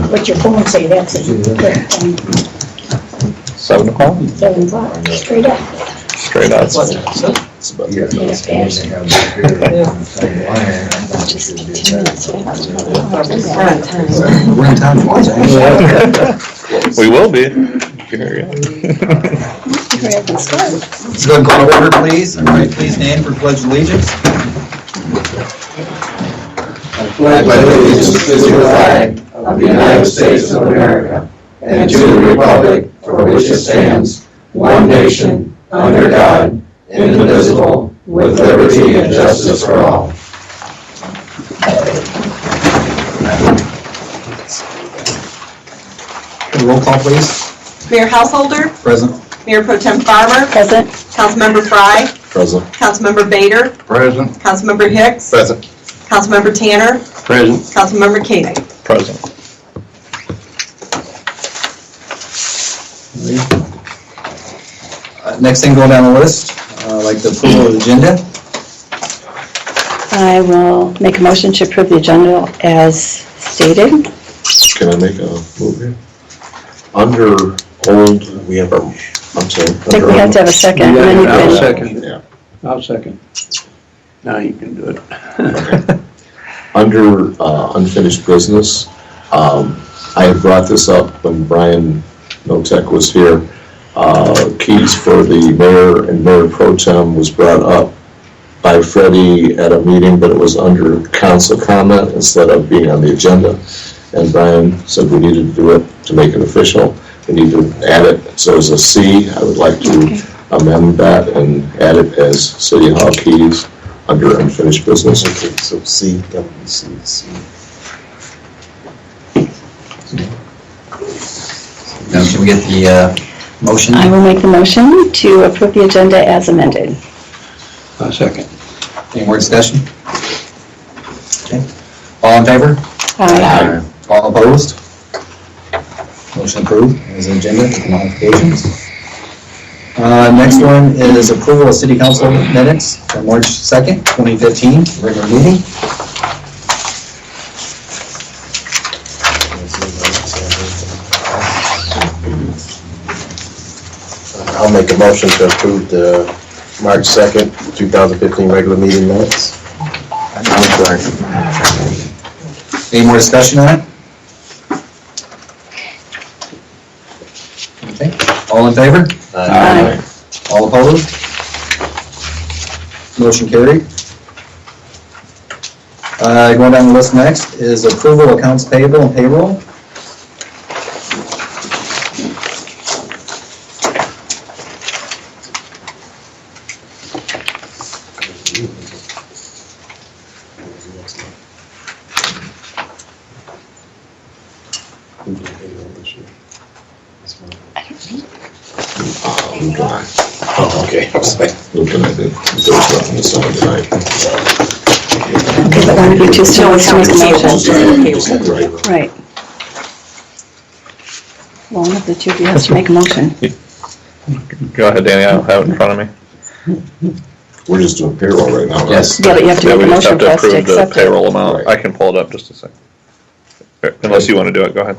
What's your phone say? That's it. 7 o'clock? 7 o'clock, straight up. Straight out. We're in time. We will be. Let's go and call to order, please. Everybody, please stand for Pledge of Allegiance. I pledge allegiance to the flag of the United States of America and to the republic for which it stands, one nation, under God, indivisible, with liberty and justice for all. Roll call, please. Mayor Householder? Present. Mayor Pro Tem Farmer? Present. Councilmember Fry? Present. Councilmember Bader? Present. Councilmember Hicks? Present. Councilmember Tanner? Present. Councilmember Koenig? Present. Next thing going down the list, like the approval of the agenda. I will make a motion to approve the agenda as stated. Can I make a move here? Under old, we have our, I'm sorry. I think we have to have a second. And then you I'll can, second. Yeah. I'll second. Now you can do it. Okay. Under unfinished business, I had brought this up when Brian Notek was here. Keys for the mayor and mayor pro tem was brought up by Freddie at a meeting, but it was under council comment instead of being on the agenda. And Brian said we needed to do it to make it official. We need to add it. So as a C, I would like to amend that and add it as City Hall keys under unfinished business. Okay, so C, C. Now, can we get the motion? I will make the motion to approve the agenda as amended. I'll second. Any more discussion? Okay. All in favor? Aye. All opposed? Motion approved as an agenda with modifications. Next one is approval of City Council minutes for March 2nd, 2015, regular meeting. I'll make a motion to approve the March 2nd, 2015 regular meeting minutes. Any more discussion on it? Okay. All in favor? Aye. All opposed? Motion carried. Going down the list next is approval of accounts payable and payroll. Oh, okay. I was like, looking at it, there was nothing to sign tonight. Okay, but one of you two still wants to make a motion. Right. Right. Well, one of the two of you has to make a motion. Go ahead, Danny, I don't have it in front of me. We're just doing payroll right now, right? Yes. Yeah, but you have to Yeah, make we a just have motion to for us to approve the accept it. payroll amount. Right. I can pull it up just a second. Unless you want to do it, go ahead.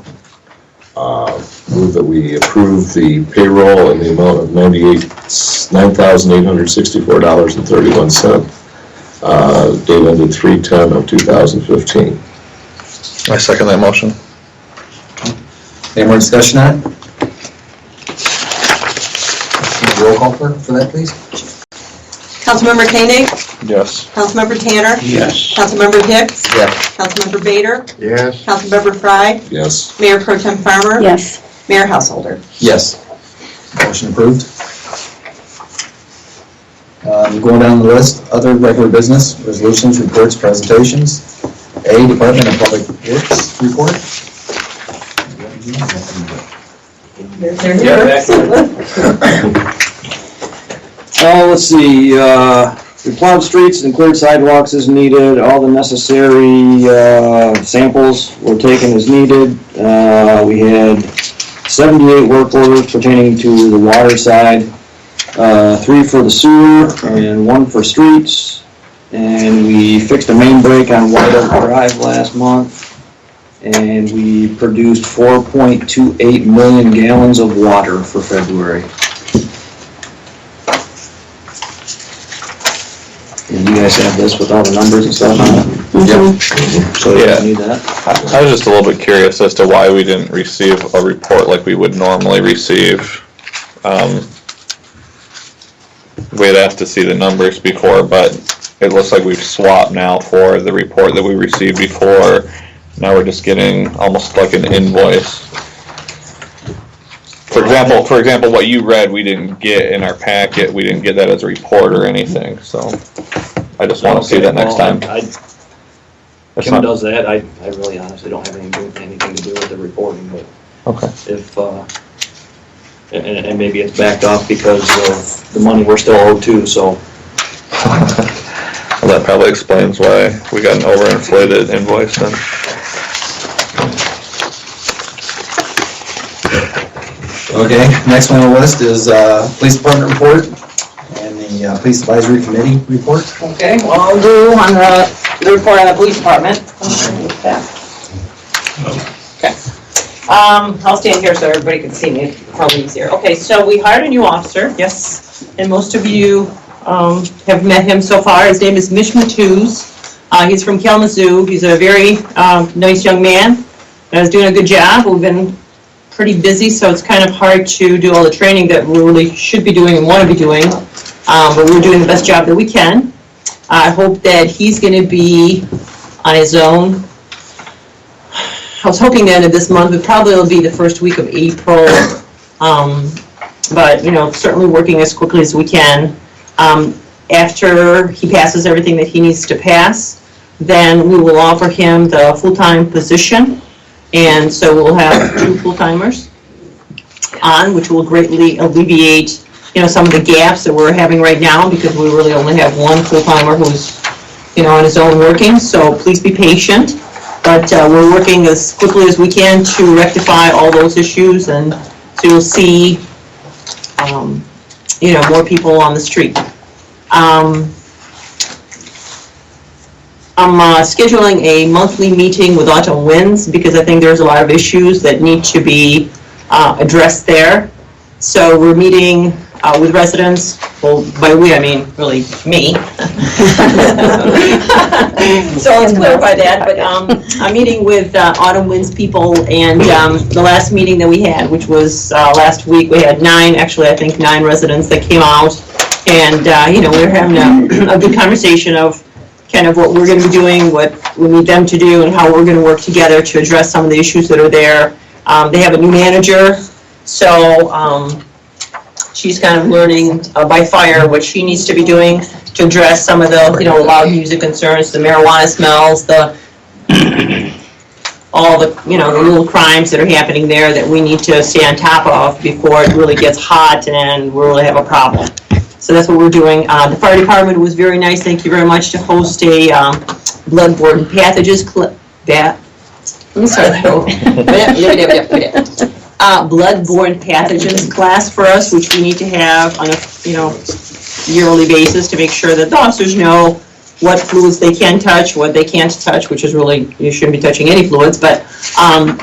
Move that we approve the payroll in the amount of $9,864.31. Date ended 3/10/2015. I second that motion. Any more discussion on it? Roll call for that, please. Councilmember Koenig? Yes. Councilmember Tanner? Yes. Councilmember Hicks? Yes. Councilmember Bader? Yes. Councilmember Fry? Yes. Mayor Pro Tem Farmer? Yes. Mayor Householder? Yes. Motion approved. Going down the list, other regular business, resolutions, reports, presentations. A, Department of Public Works report. Let's see, we plowed streets and cleared sidewalks as needed. All the necessary samples were taken as needed. We had 78 work orders pertaining to the water side. 3 for the sewer and 1 for streets. And we fixed a main break on White Oak Drive last month. And we produced 4.28 million gallons of water for February. And you guys have this with all the numbers and stuff on it? Yep. So you Yeah. don't need that? I was just a little bit curious as to why we didn't receive a report like we would normally receive. We had asked to see the numbers before, but it looks like we've swapped now for the report that we received before. Now we're just getting almost like an invoice. For example, what you read, we didn't get in our packet. We didn't get that as a report or anything, so I just want to see that next time. That's Kim not- does that. I really honestly don't have anything to do with the reporting, but Okay. if, and maybe it's backed off because of the money we're still owed too, so. Well, that probably explains why we got an overinflated invoice then. Okay, next one on the list is Police Department report and the Police Advisory Committee report. Okay, well, I'll do on the report on the police department. Okay. I'll stand here so everybody can see me, it's probably easier. Okay, so we hired a new officer, yes, and most of you have met him so far. His name is Mish Matuz. He's from Kalamazoo. He's a very nice young man and is doing a good job. We've been pretty busy, so it's kind of hard to do all the training that we really should be doing and want to be doing, but we're doing the best job that we can. I hope that he's going to be on his own. I was hoping the end of this month, but probably it'll be the first week of April. But, you know, certainly working as quickly as we can. After he passes everything that he needs to pass, then we will offer him the full-time position. And so we'll have 2 full-timers on, which will greatly alleviate, you know, some of the gaps that we're having right now, because we really only have 1 full-timer who's, you know, on his own working. So please be patient. But we're working as quickly as we can to rectify all those issues, and so you'll see, you know, more people on the street. I'm scheduling a monthly meeting with Autumn Winds because I think there's a lot of issues that need to be addressed there. So we're meeting with residents, well, by we I mean really me. So let's clarify that, but I'm meeting with Autumn Winds people, and the last meeting that we had, which was last week, we had 9 residents that came out, and you know, we were having a good conversation of kind of what we're going to be doing, what we need them to do, and how we're going to work together to address some of the issues that are there. They have a new manager, so she's kind of learning by fire what she needs to be doing to address some of the, you know, loud music concerns, the marijuana smells, the all the, you know, the little crimes that are happening there that we need to stay on top of before it really gets hot and we really have a problem. So that's what we're doing. The fire department was very nice. Thank you very much to host a bloodborne pathogens bloodborne pathogens class for us, which we need to have on a, you know, yearly basis to make sure that the officers know what fluids they can touch, what they can't touch, which is really, you shouldn't be touching any fluids, but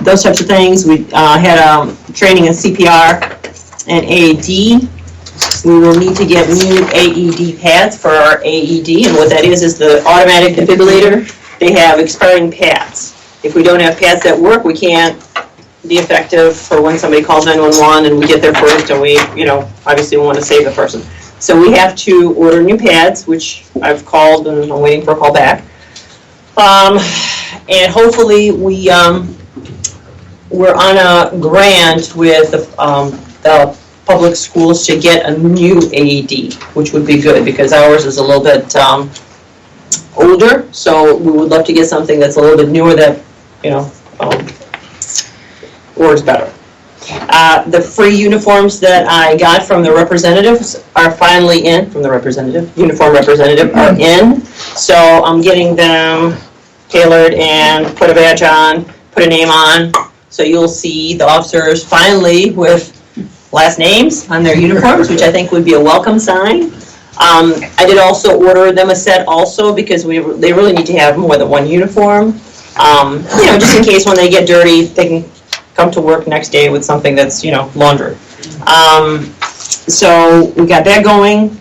those types of things. We had training in CPR and AED. We will need to get new AED pads for our AED, and what that is the automatic defibrillator. They have expiring pads. If we don't have pads that work, we can't be effective for when somebody calls 911 and we get there first, and we, you know, obviously want to save the person. So we have to order new pads, which I've called and I'm waiting for a call back. And hopefully we're on a grant with the public schools to get a new AED, which would be good because ours is a little bit older. So we would love to get something that's a little bit newer that, you know, works better. The free uniforms that I got from the representatives are finally in, uniform representative are in. So I'm getting them tailored and put a badge on, put a name on. So you'll see the officers finally with last names on their uniforms, which I think would be a welcome sign. I did also order them a set also because they really need to have more than one uniform. Just in case when they get dirty, they can come to work next day with something that's, laundered. So we got that going.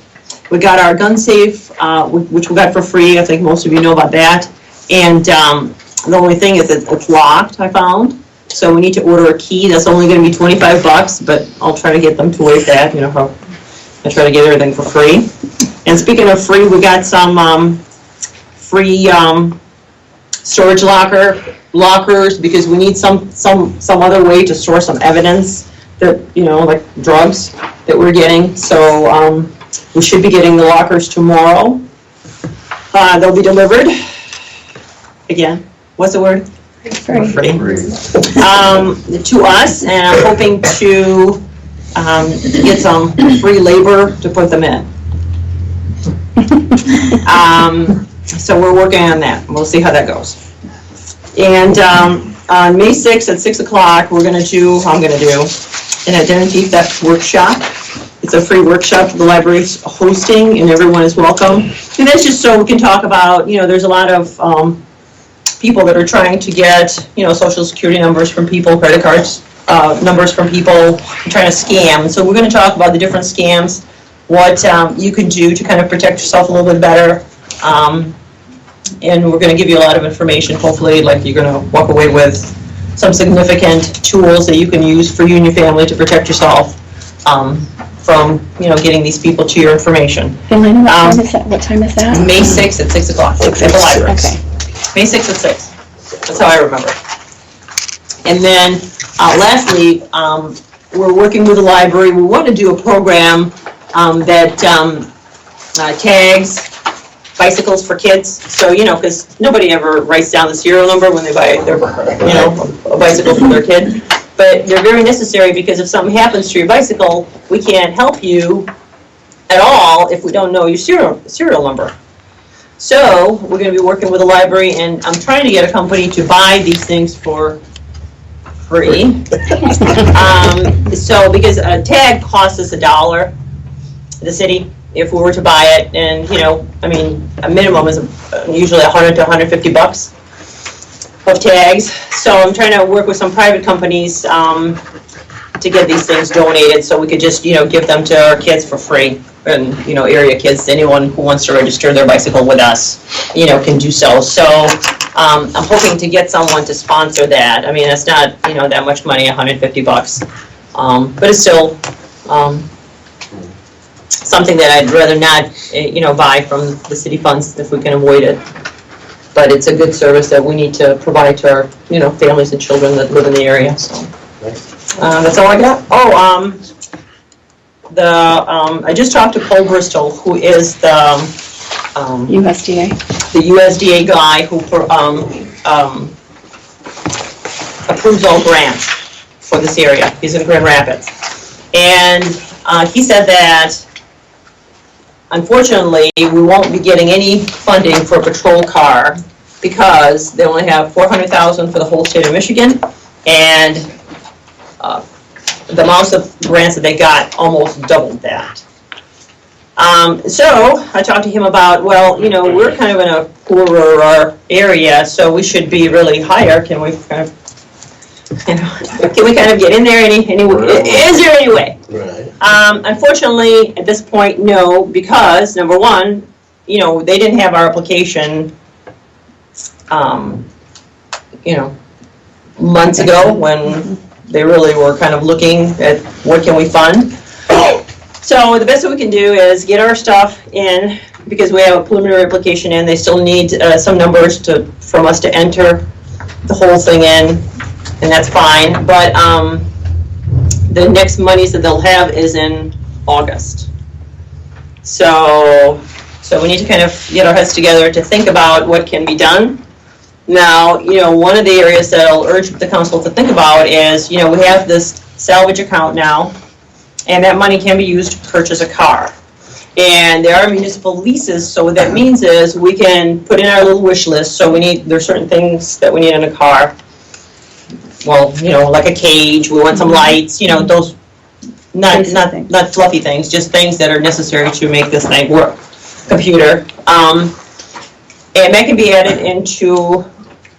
We got our gun safe, which we got for free. I think most of you know about that. And the only thing is it's locked, I found. So we need to order a key. That's only going to be $25, but I'll try to get them to waive that. I try to get everything for free. And speaking of free, we got some free storage lockers because we need some other way to store some evidence that, like drugs that we're getting. So we should be getting the lockers tomorrow. They'll be delivered. Again, what's the word? Free. To us, and I'm hoping to get some free labor to put them in. So we're working on that. We'll see how that goes. And on May 6th at 6 o'clock, I'm going to do an identity theft workshop. It's a free workshop the library's hosting, and everyone is welcome. And that's just so we can talk about, there's a lot of people that are trying to get, social security numbers from people, credit cards, numbers from people, trying to scam. So we're going to talk about the different scams, what you can do to kind of protect yourself a little bit better. And we're going to give you a lot of information. Hopefully, like you're going to walk away with some significant tools that you can use for you and your family to protect yourself from, getting these people to your information. Elena, what time is that? May 6th at 6 o'clock at the library. Okay. May 6th at 6. That's how I remember. And then, lastly, we're working with the library. We want to do a program that tags bicycles for kids. So, because nobody ever writes down the serial number when they buy their, a bicycle for their kid. But they're very necessary because if something happens to your bicycle, we can't help you at all if we don't know your serial number. So we're going to be working with the library, and I'm trying to get a company to buy these things for free. So because a tag costs us $1, the city, if we were to buy it, and a minimum is usually $100 to $150 of tags. So I'm trying to work with some private companies to get these things donated, so we could just give them to our kids for free. And area kids, anyone who wants to register their bicycle with us, can do so. So I'm hoping to get someone to sponsor that. I mean, it's not that much money, $150, but it's still something that I'd rather not buy from the city funds if we can avoid it. But it's a good service that we need to provide to our families and children that live in the area. So that's all I got. I just talked to Cole Bristol, who is the USDA. The USDA guy who approves all grants for this area. He's in Grand Rapids. And he said that, unfortunately, we won't be getting any funding for a patrol car because they only have $400,000 for the whole state of Michigan, and the amount of grants that they got almost doubled that. So I talked to him about, well, we're kind of in a poorer area, so we should be really higher. Can we kind of, get in there any is there any way? Right. Unfortunately, at this point, no, because number one, they didn't have our application, months ago when they really were kind of looking at what can we fund. So the best that we can do is get our stuff in, because we have a preliminary application in. They still need some numbers from us to enter the whole thing in, and that's fine. But the next monies that they'll have is in August. So we need to kind of get our heads together to think about what can be done. Now, one of the areas that I'll urge the council to think about is, we have this salvage account now, and that money can be used to purchase a car. And there are municipal leases, so what that means is we can put in our little wish list. So there's certain things that we need in a car. Well, like a cage, we want some lights, those not fluffy things, just things that are necessary to make this thing work. Computer. And that can be added into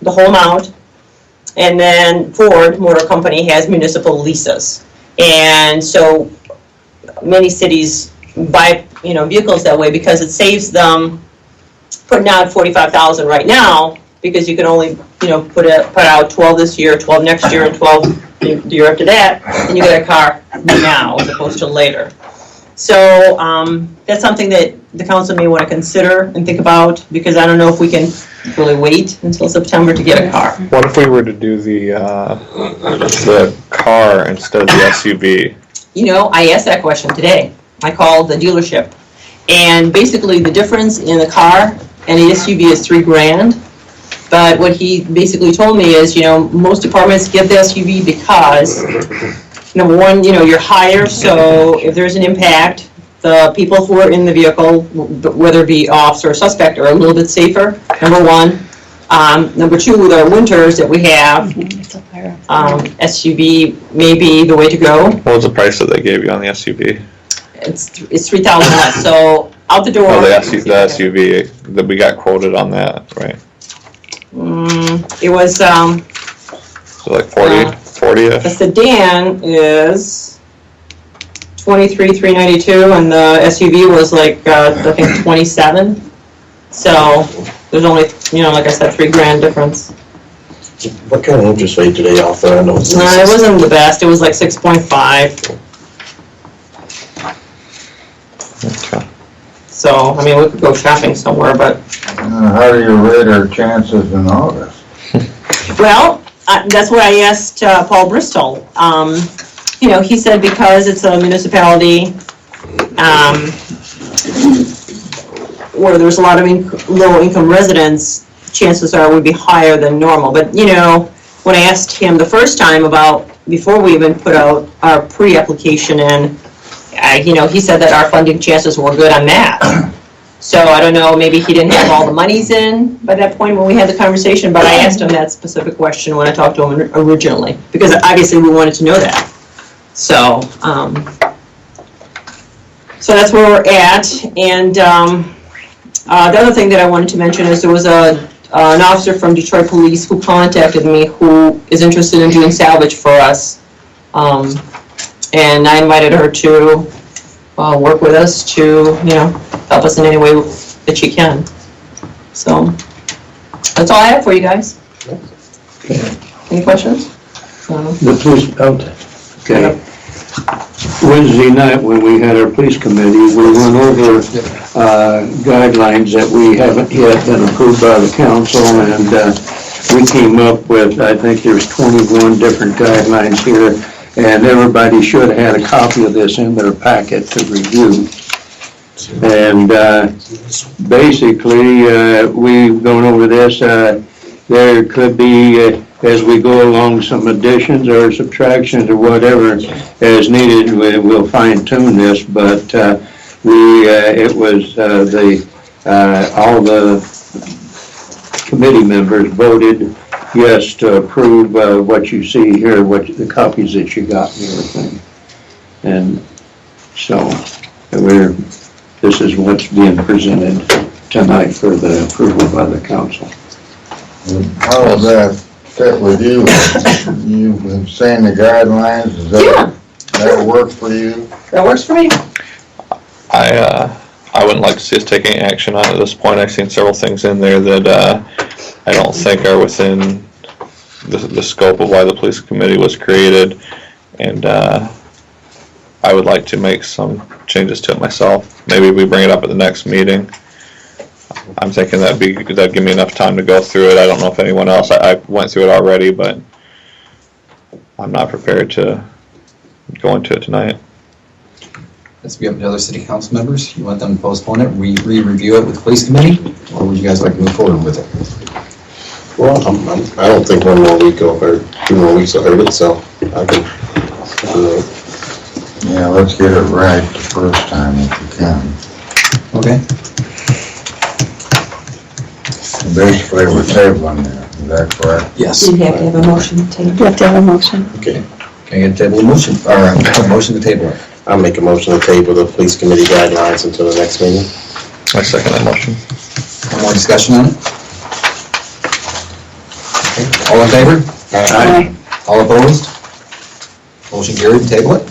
the whole amount. And then Ford Motor Company has municipal leases. And so many cities buy, vehicles that way because it saves them putting out $45,000 right now, because you can only, put out 12 this year, 12 next year, and 12 the year after that, and you get a car now as opposed to later. So that's something that the council may want to consider and think about, because I don't know if we can really wait until September to get a car. What if we were to do the car instead of the SUV? I asked that question today. I called the dealership, and basically the difference in the car and the SUV is $3,000. But what he basically told me is, most departments get the SUV because, number one, you're higher, so if there's an impact, the people who are in the vehicle, whether it be officer or suspect, are a little bit safer, number one. Number two, with our winters that we have, SUV may be the way to go. What was the price that they gave you on the SUV? It's $3,000 less, so out the door. Oh, the SUV, that we got quoted on that, right? It was, So like 40-ish? the sedan is $23,392, and the SUV was like, I think 27. So there's only, like I said, $3,000 difference. What kind of interest rate do they offer? I know it's. It wasn't the best. It was like 6.5. Okay. So, we could go shopping somewhere, but, How do you rate our chances in August? well, that's what I asked Paul Bristol. He said because it's a municipality where there's a lot of low-income residents, chances are it would be higher than normal. But, when I asked him the first time about, before we even put out our pre-application in, he said that our funding chances were good on that. So I don't know, maybe he didn't have all the monies in by that point when we had the conversation, but I asked him that specific question when I talked to him originally, because obviously we wanted to know that. So, so that's where we're at. And the other thing that I wanted to mention is there was an officer from Detroit Police who contacted me who is interested in doing salvage for us. And I invited her to work with us to, help us in any way that she can. So that's all I have for you guys. Any questions? The police, okay. Wednesday night, when we had our police committee, we went over guidelines that we haven't yet been approved by the council, and we came up with, I think there's 21 different guidelines here, and everybody should have had a copy of this in their packet to review. And basically, we've gone over this. There could be, as we go along, some additions or subtractions or whatever as needed. We'll fine tune this, but it was all the committee members voted yes to approve what you see here, the copies that you got and everything. And so this is what's being presented tonight for the approval by the council. How does that fit with you? You've been saying the guidelines, does that work for you? That works for me. I wouldn't like to see us take any action on it at this point. I've seen several things in there that I don't think are within the scope of why the police committee was created, and I would like to make some changes to it myself. Maybe we bring it up at the next meeting. I'm thinking that'd give me enough time to go through it. I don't know if anyone else, I went through it already, but I'm not prepared to go into it tonight. Let's be up to other city council members. You want them to postpone it, re-review it with the police committee, or would you guys like to move forward with it? Well, I don't think one more week or 2 more weeks will hurt it, so I can. Yeah, let's get it right the first time if we can. Okay. Basically, we're tabling there, is that correct? Yes. You have to have a motion to table. You have to have a motion. Okay. Can I get a table motion, or a motion to table it? I'll make a motion to table the police committee guidelines until the next meeting. I second that motion. Any more discussion on it? Okay, all in favor? Aye. All opposed? Motion carried, to table it.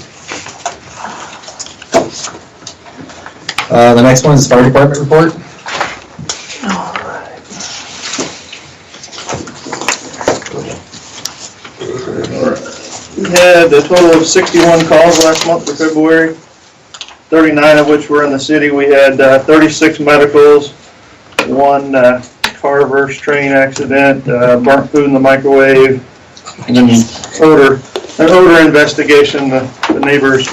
The next one is fire department report. We had a total of 61 calls last month for February, 39 of which were in the city. We had 36 medicals, one car versus train accident, burnt food in the microwave, and then an odor investigation. The neighbors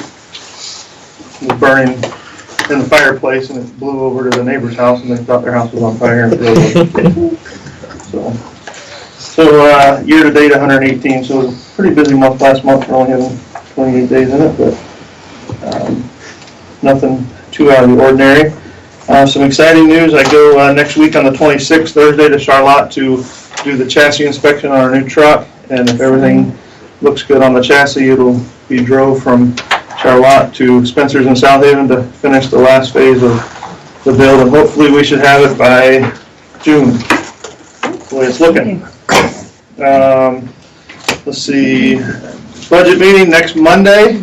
was burning in the fireplace, and it blew over to the neighbor's house, and they thought their house was on fire. And it So year-to-date, 118, so it was a pretty busy month last month. We're only having 28 days in it, but nothing too out of the ordinary. Some exciting news. I go next week on the 26th, Thursday, to Charlotte to do the chassis inspection on our new truck, and if everything looks good on the chassis, it'll be drove from Charlotte to Spencer's in South Haven to finish the last phase of the build, and hopefully we should have it by June, the way it's looking. Let's see, budget meeting next Monday.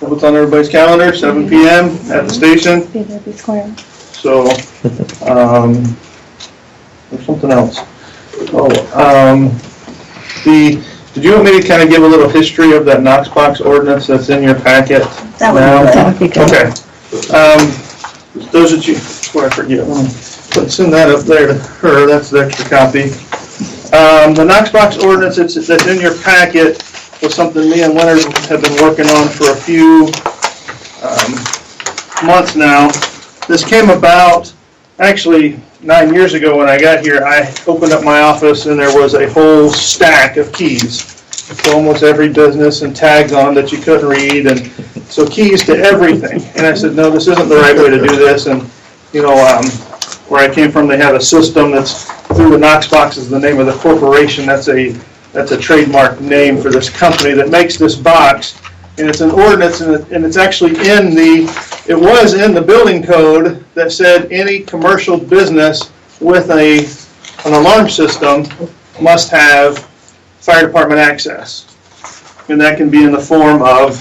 What's on everybody's calendar? 7 p.m. at the station. So, there's something else. Did you want me to kind of give a little history of that Knox box ordinance that's in your packet? That would be good. Okay. Those that you, before I forget, let's send that up there to her. That's the extra copy. The Knox box ordinance that's in your packet was something me and Leonard have been working on for a few months now. This came about actually 9 years ago when I got here. I opened up my office and there was a whole stack of keys. So almost every business and tags on that you couldn't read, and so keys to everything. And I said, no, this isn't the right way to do this. And you know, where I came from, they have a system that's through the Knox box is the name of the corporation. That's a trademark name for this company that makes this box, and it's an ordinance, and it's actually it was in the building code that said any commercial business with an alarm system must have fire department access, and that can be in the form of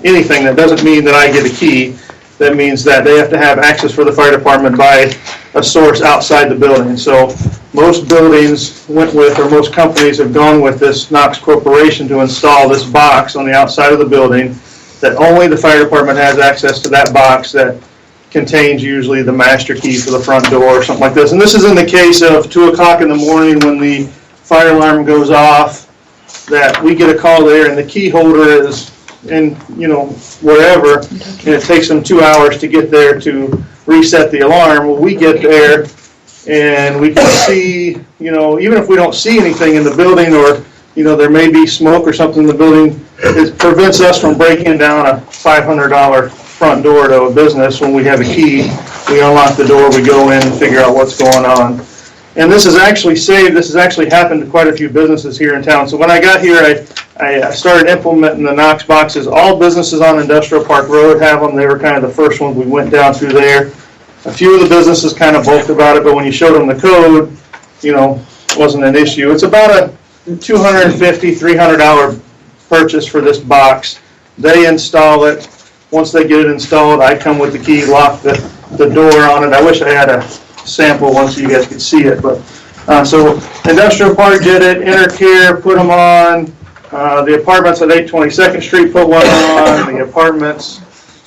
anything. That doesn't mean that I get a key. That means that they have to have access for the fire department by a source outside the building. So most buildings went with, or most companies have gone with this Knox Corporation to install this box on the outside of the building that only the fire department has access to that box that contains usually the master key for the front door or something like this. And this is in the case of 2 o'clock in the morning when the fire alarm goes off, that we get a call there and the key holder is in, wherever, and it takes them 2 hours to get there to reset the alarm. Well, we get there and we can see, even if we don't see anything in the building, or, there may be smoke or something in the building, it prevents us from breaking down a $500 front door to a business. When we have a key, we unlock the door, we go in and figure out what's going on. And this has actually happened to quite a few businesses here in town. So when I got here, I started implementing the Knox boxes. All businesses on Industrial Park Road have them. They were kind of the first ones we went down through there. A few of the businesses kind of balked about it, but when you showed them the code, it wasn't an issue. It's about a $250, $300 purchase for this box. They install it. Once they get it installed, I come with the key, lock the door on it. I wish I had a sample one so you guys could see it, but so Industrial Park did it, Intercare put them on, the apartments at 822nd Street put one on, the apartments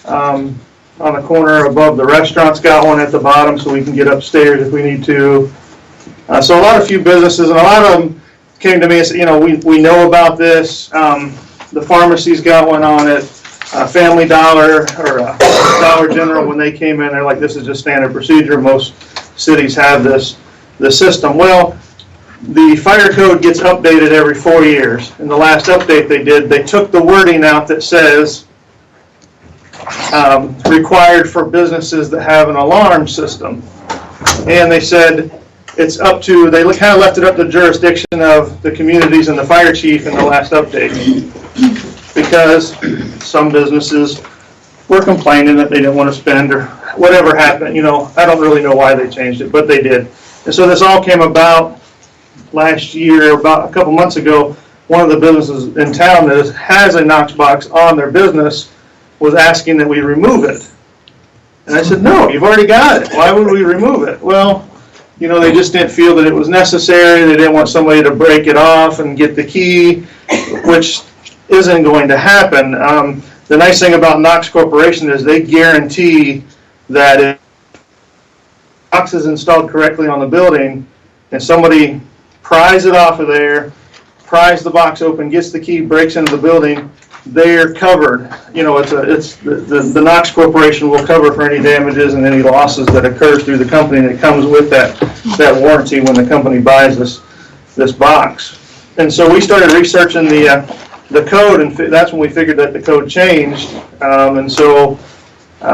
on the corner above the restaurants got one at the bottom so we can get upstairs if we need to. So a few businesses, and a lot of them came to me and said, we know about this. The pharmacy's got one on it. Family Dollar or Dollar General, when they came in, they're like, this is just standard procedure. Most cities have this system. Well, the fire code gets updated every 4 years. In the last update they did, they took the wording out that says required for businesses that have an alarm system. And they said it's up to, they kind of left it up to the jurisdiction of the communities and the fire chief in the last update. Because some businesses were complaining that they didn't want to spend or whatever happened, you know, I don't really know why they changed it, but they did. And so this all came about last year, about a couple months ago. One of the businesses in town that has a Knox box on their business was asking that we remove it. And I said, no, you've already got it. Why would we remove it? Well, you know, they just didn't feel that it was necessary. They didn't want somebody to break it off and get the key, which isn't going to happen. The nice thing about Knox Corporation is they guarantee that if the box is installed correctly on the building and somebody pries it off of there, pries the box open, gets the key, breaks into the building, they're covered. You know, the Knox Corporation will cover for any damages and any losses that occurs through the company, and it comes with that warranty when the company buys this box. And so we started researching the code, and that's when we figured that the code changed. And so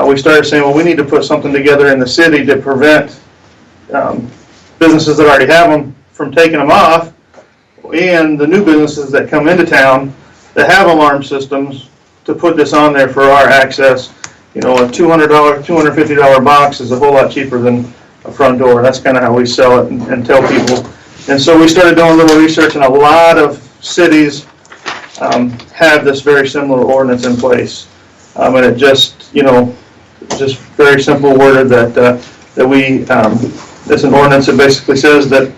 we started saying, well, we need to put something together in the city to prevent businesses that already have them from taking them off, and the new businesses that come into town that have alarm systems to put this on there for our access. You know, a $200, $250 box is a whole lot cheaper than a front door. That's kind of how we sell it and tell people. And so we started doing a little research, and a lot of cities have this very similar ordinance in place. And it just, you know, just very simple worded that we, it's an ordinance that basically says that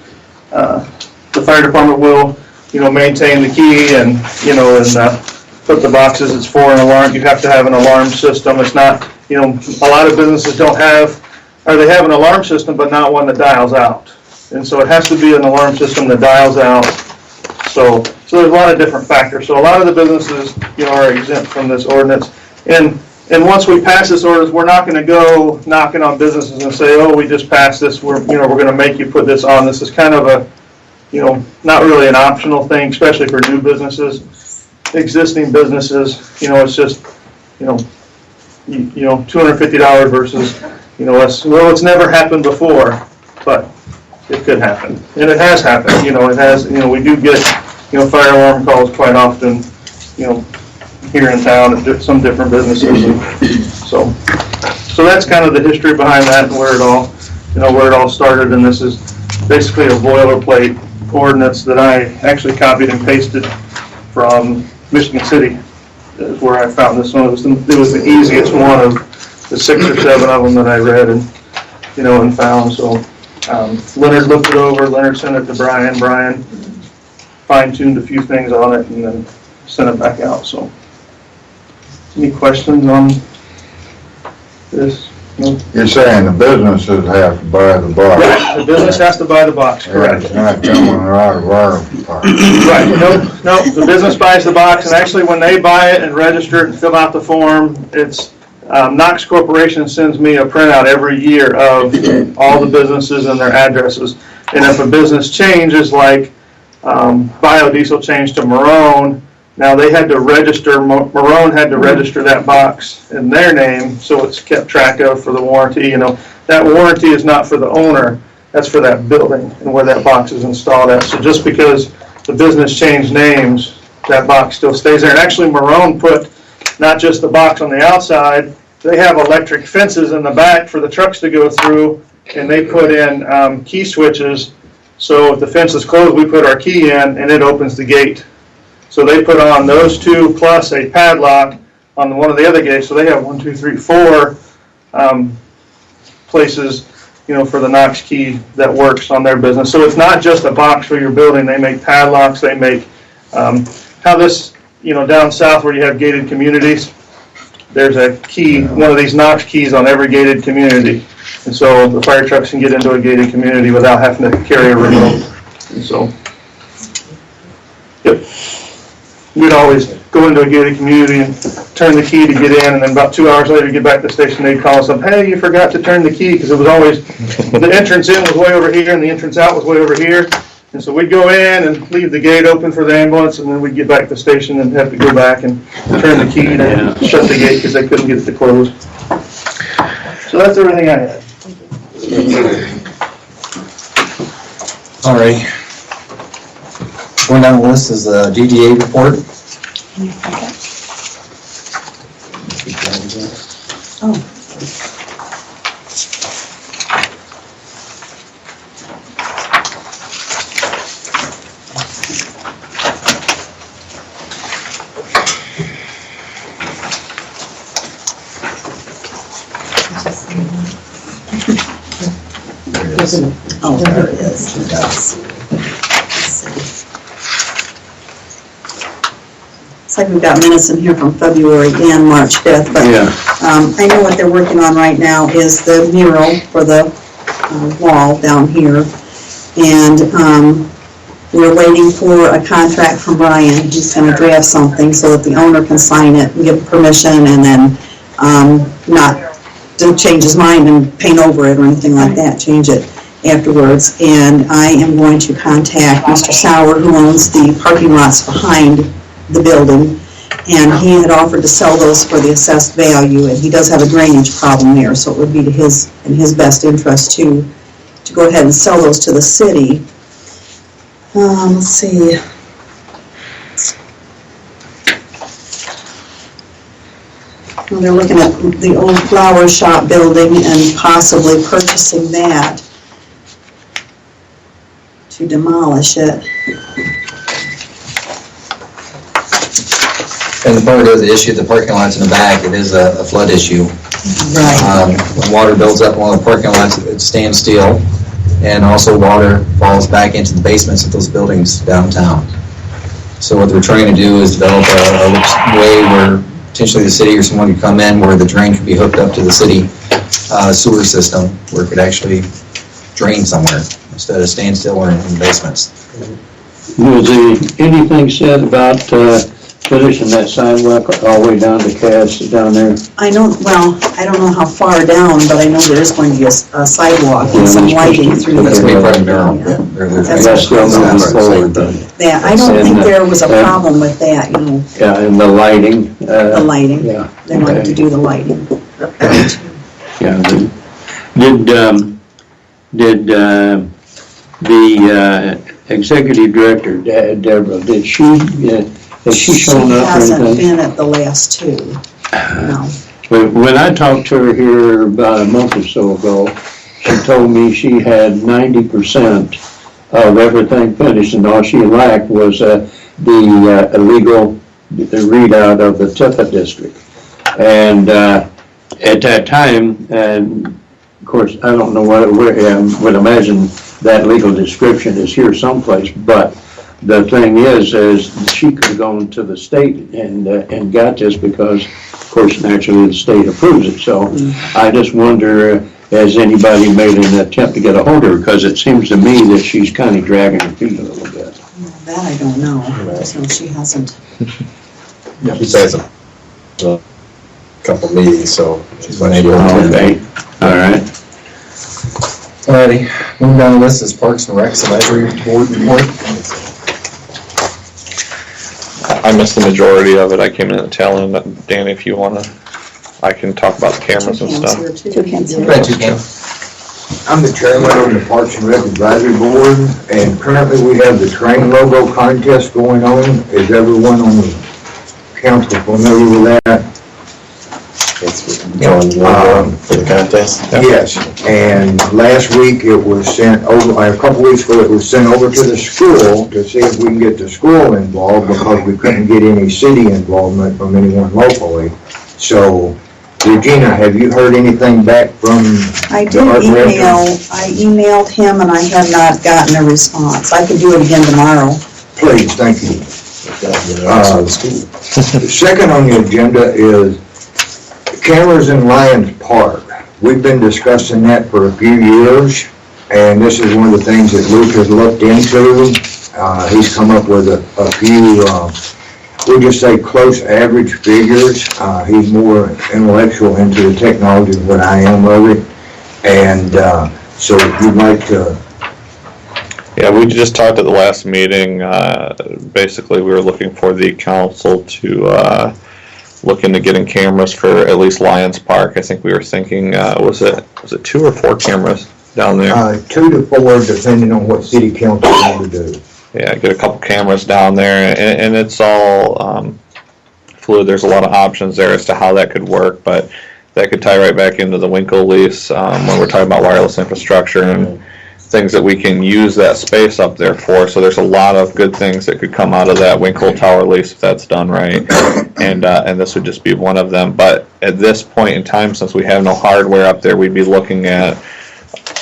the fire department will, you know, maintain the key and, you know, and put the boxes. It's for an alarm. You have to have an alarm system. It's not, you know, a lot of businesses don't have, or they have an alarm system, but not one that dials out. And so it has to be an alarm system that dials out. So there's a lot of different factors. So a lot of the businesses, you know, are exempt from this ordinance. And once we pass this ordinance, we're not going to go knocking on businesses and say, oh, we just passed this. We're going to make you put this on. This is kind of a, you know, not really an optional thing, especially for new businesses. Existing businesses, you know, it's just, you know, $250 versus, you know, it's never happened before, but it could happen, and it has happened. You know, it has. You know, we do get, you know, fire alarm calls quite often, you know, here in town at some different businesses. So that's kind of the history behind that and where it all started. And this is basically a boilerplate ordinance that I actually copied and pasted from Michigan City. Is where I found this one. It was the easiest one of the 6 or 7 of them that I read and, you know, and found. So Leonard looked it over. Leonard sent it to Brian. Brian fine-tuned a few things on it and then sent it back out. So, any questions on this? No? You're saying the businesses have to buy the box? Right, the business has to buy the box, correct. It's not coming out of our department. Right, no, the business buys the box, and actually when they buy it and register it and fill out the form, it's, Knox Corporation sends me a printout every year of all the businesses and their addresses. And if a business changes, like biodiesel changed to Marone, now they had to register, Marone had to register that box in their name, so it's kept track of for the warranty. You know, that warranty is not for the owner, that's for that building and where that box is installed at. So just because the business changed names, that box still stays there. And actually Marone put not just the box on the outside, they have electric fences in the back for the trucks to go through, and they put in key switches. So if the fence is closed, we put our key in and it opens the gate. So they put on those two plus a padlock on one of the other gates. So they have 1, 2, 3, 4 places, you know, for the Knox key that works on their business. So it's not just a box for your building. They make padlocks. They make how this, you know, down south where you have gated communities, there's a key, one of these Knox keys on every gated community. And so the fire trucks can get into a gated community without having to carry a remote. And so, yep. We'd always go into a gated community and turn the key to get in, and then about 2 hours later, get back to the station, they'd call us up, hey, you forgot to turn the key, because it was always, the entrance in was way over here, and the entrance out was way over here. And so we'd go in and leave the gate open for the ambulance, and then we'd get back to the station and have to go back and turn the key to shut the gate because they couldn't get it to close. So that's everything I had. All right. Going down the list is the DDA report. Oh. Oh, there it is. It does. It's like we've got minutes in here from February and March 5th, but Yeah. I know what they're working on right now is the mural for the wall down here. And we're waiting for a contract from Brian. He's going to draft something so that the owner can sign it and give permission, and then not to change his mind and paint over it or anything like that, change it afterwards. And I am going to contact Mr. Sauer, who owns the parking lots behind the building, and he had offered to sell those for the assessed value, and he does have a drainage problem there, so it would be in his best interest to go ahead and sell those to the city. Let's see. Well, they're looking at the old flower shop building and possibly purchasing that to demolish it. And the part of the issue, the parking lots in the back, it is a flood issue. Right. When water builds up along the parking lots, it stands still, and also water falls back into the basements of those buildings downtown. So what we're trying to do is develop a way where potentially the city or someone could come in where the drain could be hooked up to the city sewer system, where it could actually drain somewhere instead of staying still in the basements. Was there anything said about finishing that sidewalk all the way down to Cass down there? I don't know how far down, but I know there's going to be a sidewalk and some lighting through That's going to be part of there. Maryland. That's still moving forward then. Yeah, I don't think there was a problem with that, Yeah, and the lighting. the lighting. Yeah. They wanted to do the lighting. Yeah. Did the executive director, Deborah, has she shown up or hasn't anything? been at the last two, no. When I talked to her here about a month or so ago, she told me she had 90% of everything finished, and all she lacked was the legal readout of the Thweatt district. And at that time, and of course, I don't know where would imagine that legal description is here someplace, but the thing is she could have gone to the state and got this because, of course, naturally the state approves it. So I just wonder, has anybody made an attempt to get a hold of her? Because it seems to me that she's kind of dragging her feet a little bit. That I don't know. I just know she hasn't. She's had a couple meetings, so she's been able Oh, okay, all right. Alrighty, moving down the list is Parks and Recs Advisory Board report. I missed the majority of it. I came in at the tail end. Danny, if you want to, I can talk about the cameras and stuff. Toucan's here. Go ahead, Toucan. I'm the chairman of the Parks and Rec Advisory Board, and currently we have the train logo contest going on. Is everyone on the council familiar with that? It's going for the contest. Yes, and last week it was sent over, a couple weeks ago, it was sent over to the school to see if we can get the school involved because we couldn't get any city involvement from anyone locally. So, Regina, have you heard anything back from I the did art email, director? I emailed him and I have not gotten a response. I can do it again tomorrow. Please, thank you. The school. Second on the agenda is cameras in Lions Park. We've been discussing that for a few years, and this is one of the things that Luke has looked into. He's come up with a few, we'll just say close average figures. He's more intellectual into the technology than what I am of it. And so if you'd like to... Yeah, we just talked at the last meeting. Basically, we were looking for the council to look into getting cameras for at least Lions Park. I think we were thinking, was it 2 or 4 cameras? down there. 2 to 4, depending on what city council want to do. Yeah, get a couple cameras down there, and it's all fluid. There's a lot of options there as to how that could work, but that could tie right back into the Winkle lease when we're talking about wireless infrastructure and things that we can use that space up there for. So there's a lot of good things that could come out of that Winkle Tower lease if that's done right, and this would just be one of them. But at this point in time, since we have no hardware up there, we'd be looking at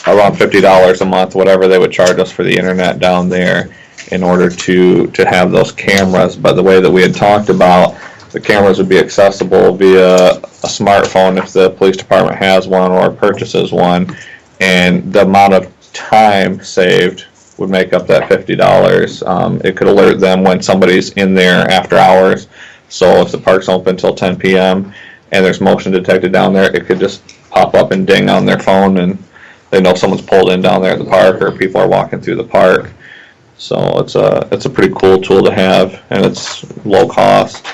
around $50 a month, whatever they would charge us for the internet down there in order to have those cameras. But the way that we had talked about, the cameras would be accessible via a smartphone if the police department has one or purchases one, and the amount of time saved would make up that $50. It could alert them when somebody's in there after hours. So if the park's open until 10 p.m. and there's motion detected down there, it could just pop up and ding on their phone, and they know someone's pulled in down there at the park or people are walking through the park. So it's a pretty cool tool to have, and it's low cost.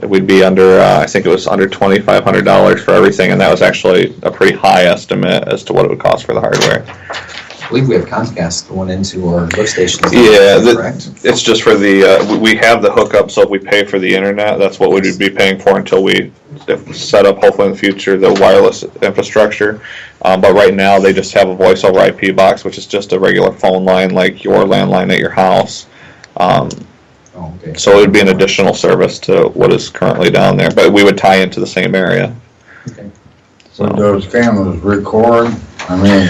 We'd be under, I think it was under $2,500 for everything, and that was actually a pretty high estimate as to what it would cost for the hardware. I believe we have Comcast going into our lift stations. Yeah, Correct? it's just for the, we have the hookup, so if we pay for the internet, that's what we'd be paying for until we set up, hopefully in the future, the wireless infrastructure. But right now, they just have a voice over IP box, which is just a regular phone line like your landline at your house. Okay. So it would be an additional service to what is currently down there, but we would tie into the same area. Okay. So Would those cameras record? I mean,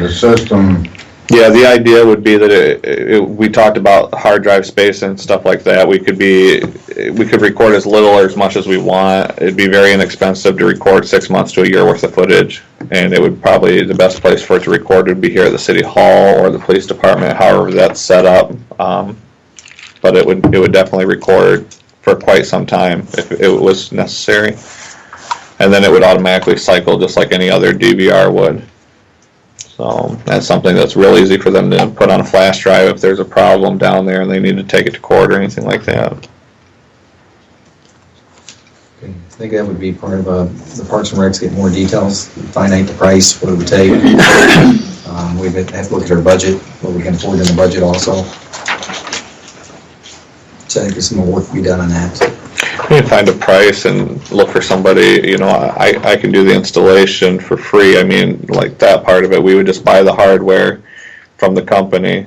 the system. yeah, the idea would be that we talked about hard drive space and stuff like that. We could record as little or as much as we want. It'd be very inexpensive to record 6 months to a year worth of footage, and it would probably, the best place for it to record would be here at the city hall or the police department, however that's set up. But it would definitely record for quite some time if it was necessary, and then it would automatically cycle just like any other DVR would. So that's something that's real easy for them to put on a flash drive if there's a problem down there and they need to take it to court or anything like that. Okay. I think that would be part of the Parks and Recs, get more details, finite the price, what it would take. We'd have to look at our budget, what we can afford in the budget also. So I think there's some more work to be done on that. You can find a price and look for somebody, I can do the installation for free. I mean, like that part of it, we would just buy the hardware from the company,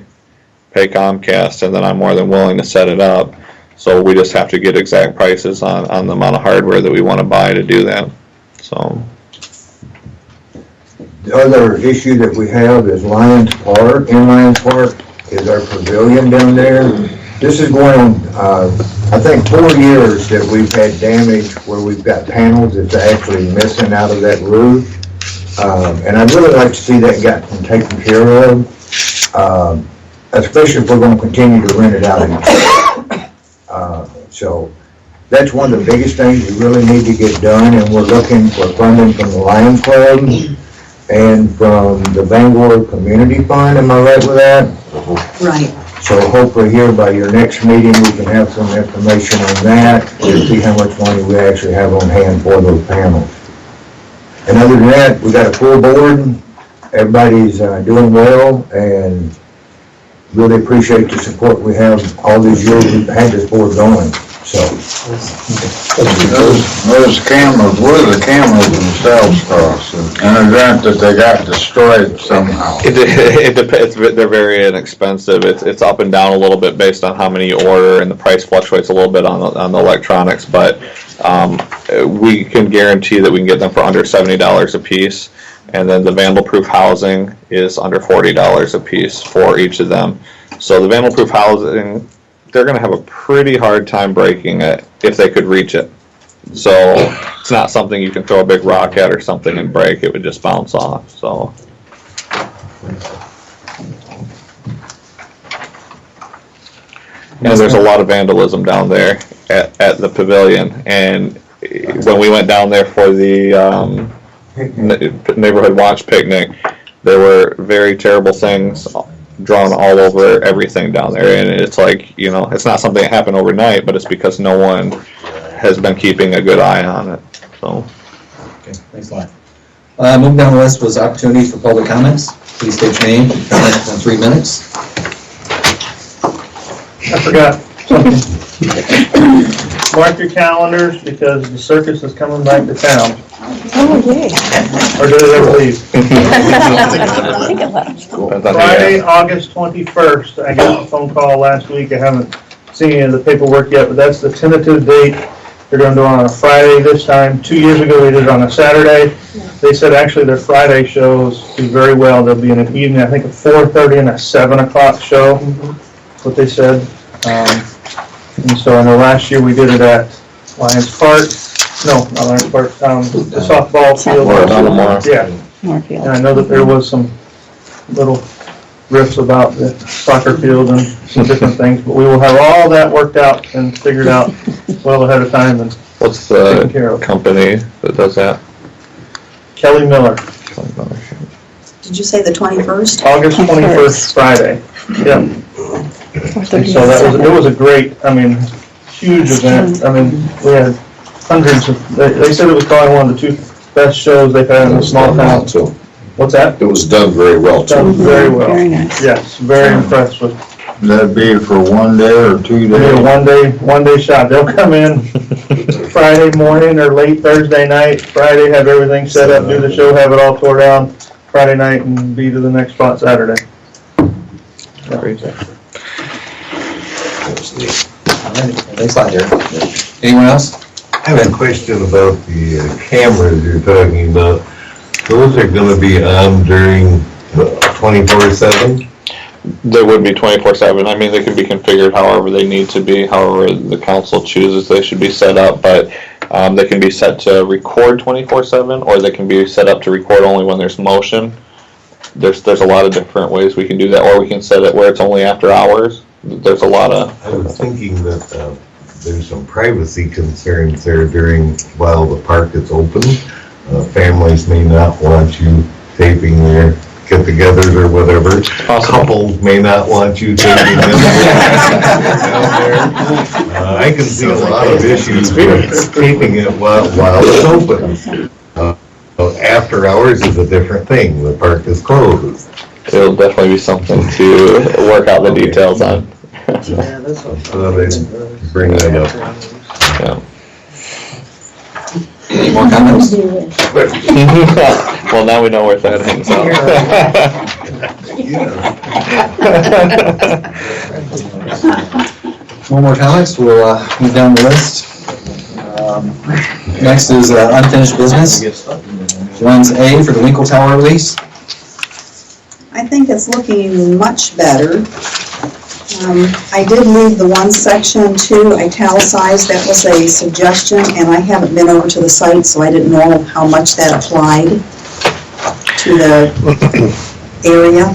pay Comcast, and then I'm more than willing to set it up. So we just have to get exact prices on the amount of hardware that we want to buy to do that. So The other issue that we have is Lions Park. In Lions Park is our pavilion down there. This is going on, I think 4 years that we've had damage where we've got panels that's actually missing out of that roof. And I'd really like to see that gotten taken care of, especially if we're going to continue to rent it out. So that's one of the biggest things we really need to get done, and we're looking for funding from the Lions Club and from the Bangor Community Fund. Am I right with that? Right. So hopefully here by your next meeting, we can have some information on that to see how much money we actually have on hand for those panels. And other than that, we got a full board. Everybody's doing well, and really appreciate the support we have all these years we've had this board going. So those cameras, what do the cameras themselves cost? In the event that they got destroyed somehow? it depends. They're very inexpensive. It's up and down a little bit based on how many you order, and the price fluctuates a little bit on the electronics. But we can guarantee that we can get them for under $70 a piece, and then the vandal-proof housing is under $40 a piece for each of them. So the vandal-proof housing, they're going to have a pretty hard time breaking it if they could reach it. So it's not something you can throw a big rock at or something and break. It would just bounce off. So. And there's a lot of vandalism down there at the pavilion. And when we went down there for the neighborhood watch picnic, there were very terrible things drawn all over everything down there, and it's like, it's not something that happened overnight, but it's because no one has been keeping a good eye on it. So Okay, thanks a lot. Moving down the list was opportunities for public comments. Please state your name, comment in 3 minutes. I forgot something. Mark your calendars because the circus is coming back to town. Oh, yay. Or did it ever leave? Friday, Friday. August 21st. I got a phone call last week. I haven't seen any of the paperwork yet, but that's the tentative date. They're going to do it on a Friday this time. 2 years ago, they did it on a Saturday. They said actually their Friday shows do very well. There'll be in an evening, I think a 4:30 and a 7 o'clock show. That's what they said. And so I know last year we did it at Lions Park. No, not Lions Park, the softball field. Yeah. And I know that there was some little riffs about the soccer field and some different things, but we will have all that worked out and figured out well ahead of time and What's taken care the of. company that does that? Kelly Miller, Did you say the 21st? August 21st, Friday. Yep. And so it was a great, huge event. We had hundreds of, they said it was probably one of the 2 best shows they've had in a small town. What's that? It was done very well, Done too. very well. Very nice. Yes, very impressed with That'd be for 1 day or 2 They do a days? one day shot. They'll come in Friday morning or late Thursday night. Friday, have everything set up, do the show, have it all tore down Friday night, and be to the next spot Saturday. Thanks a lot, Derek. Anyone else? I have a question about the cameras you're talking about. Those are gonna be on during 24/7? They would be 24/7. They can be configured however they need to be, however the council chooses they should be set up, but they can be set to record 24/7, or they can be set up to record only when there's motion. There's a lot of different ways we can do that, or we can set it where it's only after hours. There's a lot of... I was thinking that there's some privacy concerns there while the park is open. Families may not want you taping their get-togethers or whatever. Couples may not want you taping them down there. I can see a lot of issues with taping it while it's open. After hours is a different thing. The park is closed. It'll definitely be something to work out the details on. Yeah, that's I thought I'd bring that up. Yeah. Any more comments? Well, now we know where that hangs out. No more comments, we'll move down the list. Next is unfinished business. One's A for the Winkle Tower lease. I think it's looking much better. I did leave the one section to italicized. That was a suggestion, and I haven't been over to the site, so I didn't know how much that applied to the area.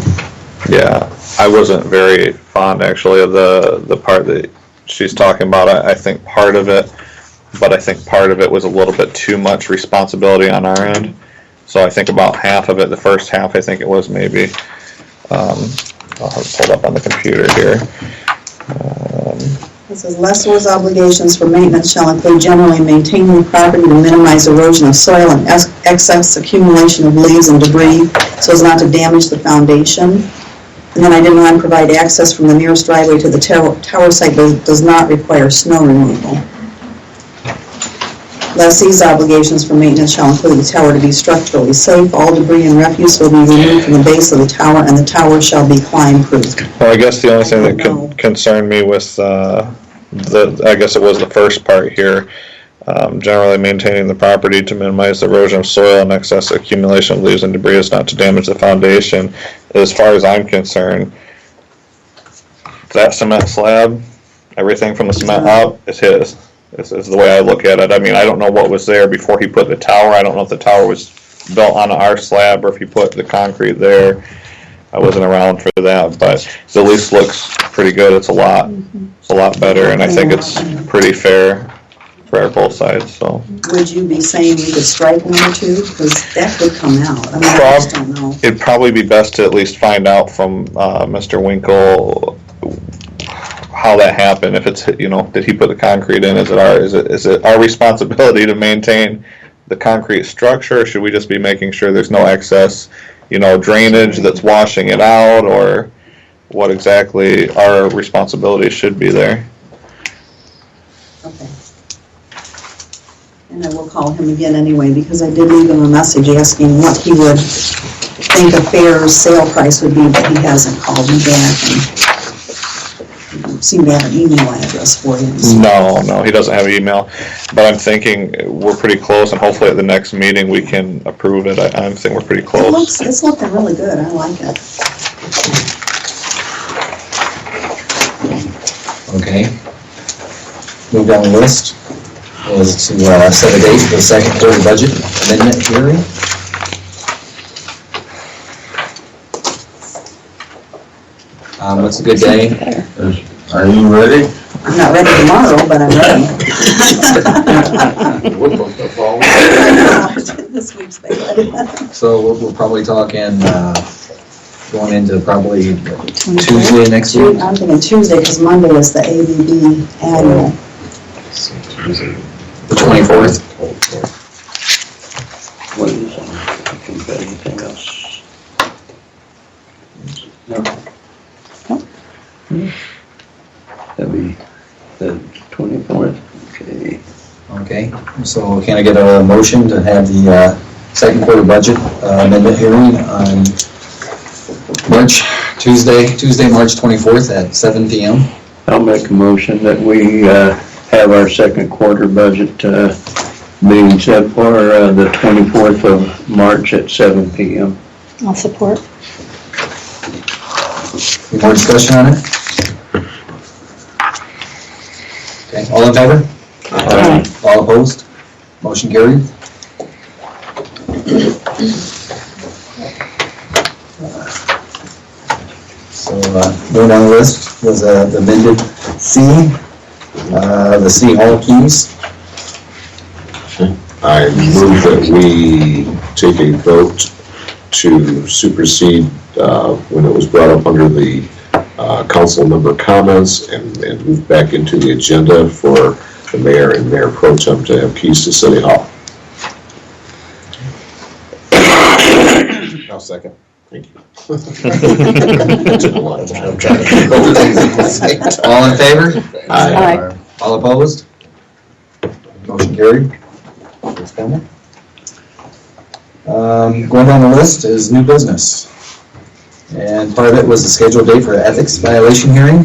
Yeah, I wasn't very fond actually of the part that she's talking about. I think part of it, but I think part of it was a little bit too much responsibility on our end. So I think about half of it, the first half, I think it was maybe, I'll have it pulled up on the computer here. It says lessor's obligations for maintenance shall include generally maintaining the property to minimize erosion of soil and excess accumulation of leaves and debris so as not to damage the foundation. And then I didn't want to provide access from the nearest driveway to the tower site that does not require snow removal. Lessee's obligations for maintenance shall include the tower to be structurally safe. All debris and refuse will be removed from the base of the tower, and the tower shall be climb-proof. Well, I guess the only thing that concerned me with I guess it was the first part here, generally maintaining the property to minimize the erosion of soil and excess accumulation of leaves and debris is not to damage the foundation. As far as I'm concerned, that cement slab, everything from the cement up is his. This is the way I look at it. I don't know what was there before he put the tower. I don't know if the tower was built on our slab or if he put the concrete there. I wasn't around for that, but the lease looks pretty good. It's a lot better, and I think it's pretty fair for both sides. So. Would you be saying you could strike one or two? Because that could come out. I just don't know. It'd probably be best to at least find out from Mr. Winkle how that happened. If it's, did he put the concrete in? Is it our responsibility to maintain the concrete structure, or should we just be making sure there's no excess drainage that's washing it out, or what exactly our responsibility should be there. Okay. And I will call him again anyway, because I did leave him a message asking what he would think a fair sale price would be, but he hasn't called me back. And seem to have an email address for him. So. No, he doesn't have an email, but I'm thinking we're pretty close, and hopefully at the next meeting we can approve it. I'm thinking we're pretty close. It's looking really good. I like it. Okay. Move down the list was to set a date for the second quarter budget amendment hearing. What's a good day? Are you ready? I'm not ready tomorrow, but I'm ready. This week's bad. So we'll probably talking going into probably Tuesday next week. I'm thinking Tuesday, because Monday is the ABB annual. The 24th. What is it? Anything else? No. That'd be the 24th, okay. Okay, so can I get a motion to have the second quarter budget amendment hearing on Tuesday, March 24th at 7 p.m.? I'll make a motion that we have our second quarter budget being set for the 24th of March at 7 p.m. I'll support. Any more discussion on it? Okay, all in favor? Aye. All opposed? Motion carried. So, going down the list was the amended C, the City Hall keys. I move that we take a vote to supersede when it was brought up under the council member comments and move back into the agenda for the mayor and mayor pro tem to have keys to City Hall. I'll second. Thank you. Took a long time. I'm trying to think of things at the same time. All in favor? Aye. All opposed? Motion carried. Thanks, Pamela. Going down the list is new business. And part of it was the scheduled date for the ethics violation hearing.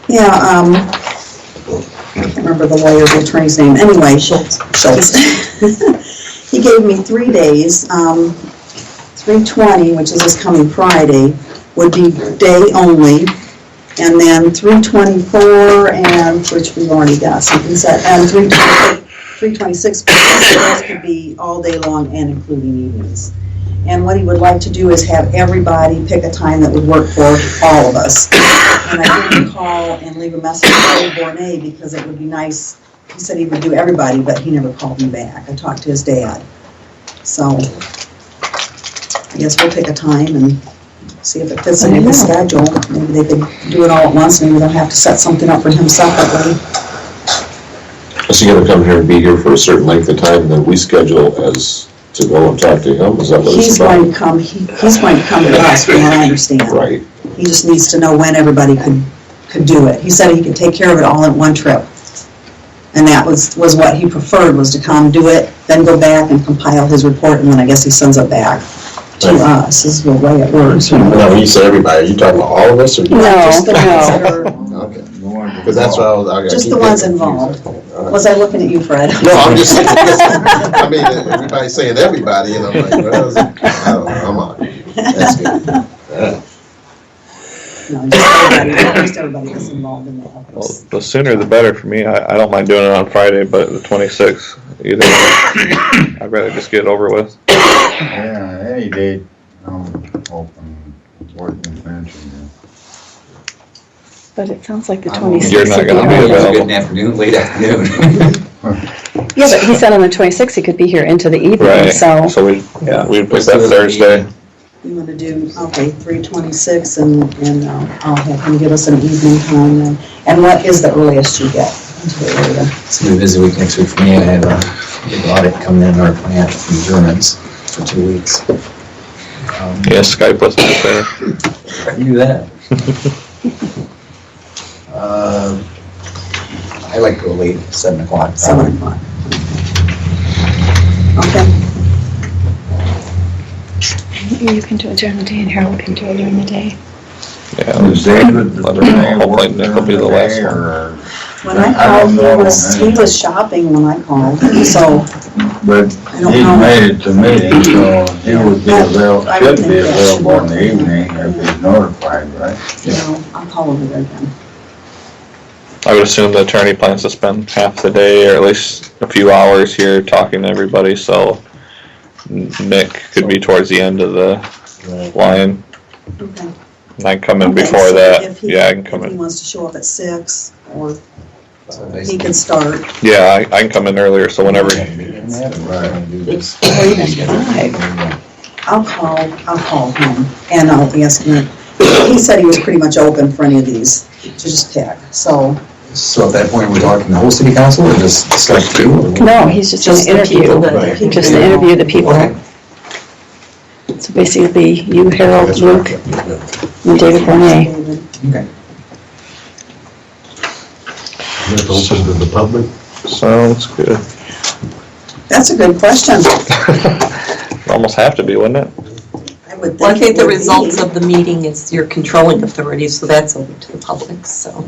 Yeah, I can't remember the lawyer's attorney's name. Anyway, Schultz. He gave me 3 days. 3/20, which is this coming Friday, would be day only. And then 3/24, and which we've already got something set, and 3/26, those could be all day long and including evenings. And what he would like to do is have everybody pick a time that would work for all of us. And I didn't call and leave a message for Bornay because it would be nice. He said he would do everybody, but he never called me back. I talked to his dad. So I guess we'll pick a time and see if it fits into his schedule. Maybe they could do it all at once. Maybe they'll have to set something up for him separately. Is he going to come here and be here for a certain length of time, and then we schedule as to go and talk to him? Is that what it's about? He's going to come. He's going to come to us, from what I understand. Right. He just needs to know when everybody could do it. He said he could take care of it all in one trip. And that was what he preferred, was to come, do it, then go back and compile his report, and then I guess he sends it back to us, is the way it works. No, when you say everybody, are you talking about all of us? Or No, just the ones that are, Okay. Because that's what I was... just the ones involved. Was I looking at you, Fred? No, I'm just saying, I mean, everybody's saying everybody, and I'm like, well, come on. That's good. No, just everybody that's involved in the Well, office. the sooner the better for me. I don't mind doing it on Friday, but the 26th, either way, I'd rather just get it over with. Yeah, any date, open, working, finishing. But it sounds like the Oh. 26th. You're not would be gonna be all right. available. Good afternoon, late afternoon. Yeah, but he said on the 26th he could be here into the evening, Right. so. So we'd put that Thursday. You want to do, okay, 3/26, and I'll have him give us an evening time then. And what is the earliest you get into it later? It's gonna be a busy week next week for me. I have a big audit coming in our plant from Germans. for 2 weeks. Yeah, Skype wasn't there. I knew that. I like to go late, 7 o'clock. 7 o'clock. Okay. You can do it during the day and Harold can do it during the day. Yeah, hopefully Nick will be the last one. When I called, he was shopping when I called, so But I don't he's know. made it to meeting, so he would be available, I would should think be that should available in the work. evening if he's notified, right? I'll call over there again. I would assume the attorney plans to spend half the day or at least a few hours here talking to everybody, so Nick could be towards the end of the line. Okay. And I can come in Okay, before so that. if he- Yeah, I can come If he in. wants to show up at 6, or he can start, Yeah, I can come in earlier, so whenever. or even 5. I'll call him, and I'll ask him. He said he was pretty much open for any of these, to just pick, so. So at that point, we're talking the whole city council or just select 2? No, he's just Just gonna the people interview, that- just to interview the people. Okay. So basically, you, Harold, Luke, and David Bernier. David. Okay. Is it open to the public? Sounds good. That's a good question. Almost have to be, wouldn't it? I would Well, I think it the would results be. of the meeting is your controlling authority, so that's open to the public, so.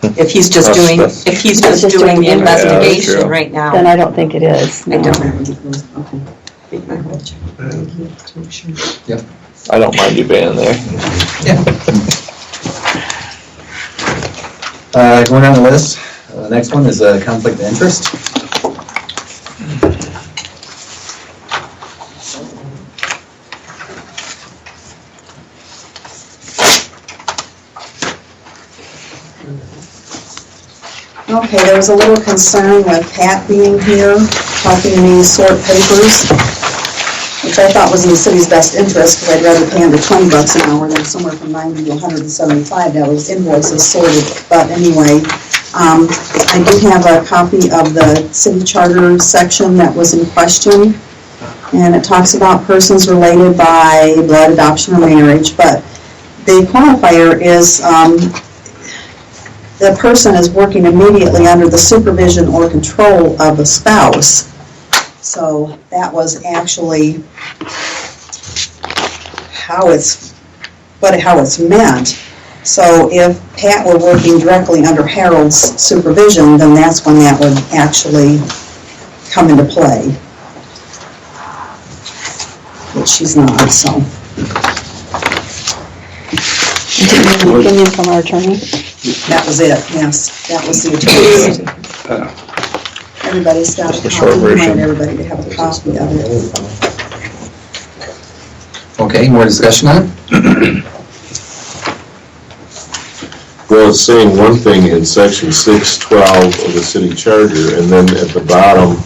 If he's just That's- doing, that's- if he's That's just just doing the doing- Yeah, that's investigation true. right Then now. I don't think it is. I no. don't. Okay. I don't mind you being there. Going down the list, the next one is a conflict of interest. Okay, there was a little concern with Pat being here, helping me sort papers, which I thought was in the city's best interest, because I'd rather pay under $20 an hour than somewhere from 90 to 175 dollars invoices sorted. But anyway, I do have a copy of the city charter section that was in question, and it talks about persons related by blood, adoption, or marriage, but the qualifier is the person is working immediately under the supervision or control of a spouse. So that was actually how it's meant. So if Pat were working directly under Harold's supervision, then that's when that would actually come into play. But she's not, so. Did you get an opinion from our attorney? That was it, yes, that was the attorney. Everybody's got a The short copy, we version. wanted everybody to have a copy of it. Okay, more discussion on it? Well, it's saying one thing in section 612 of the city charter, and then at the bottom,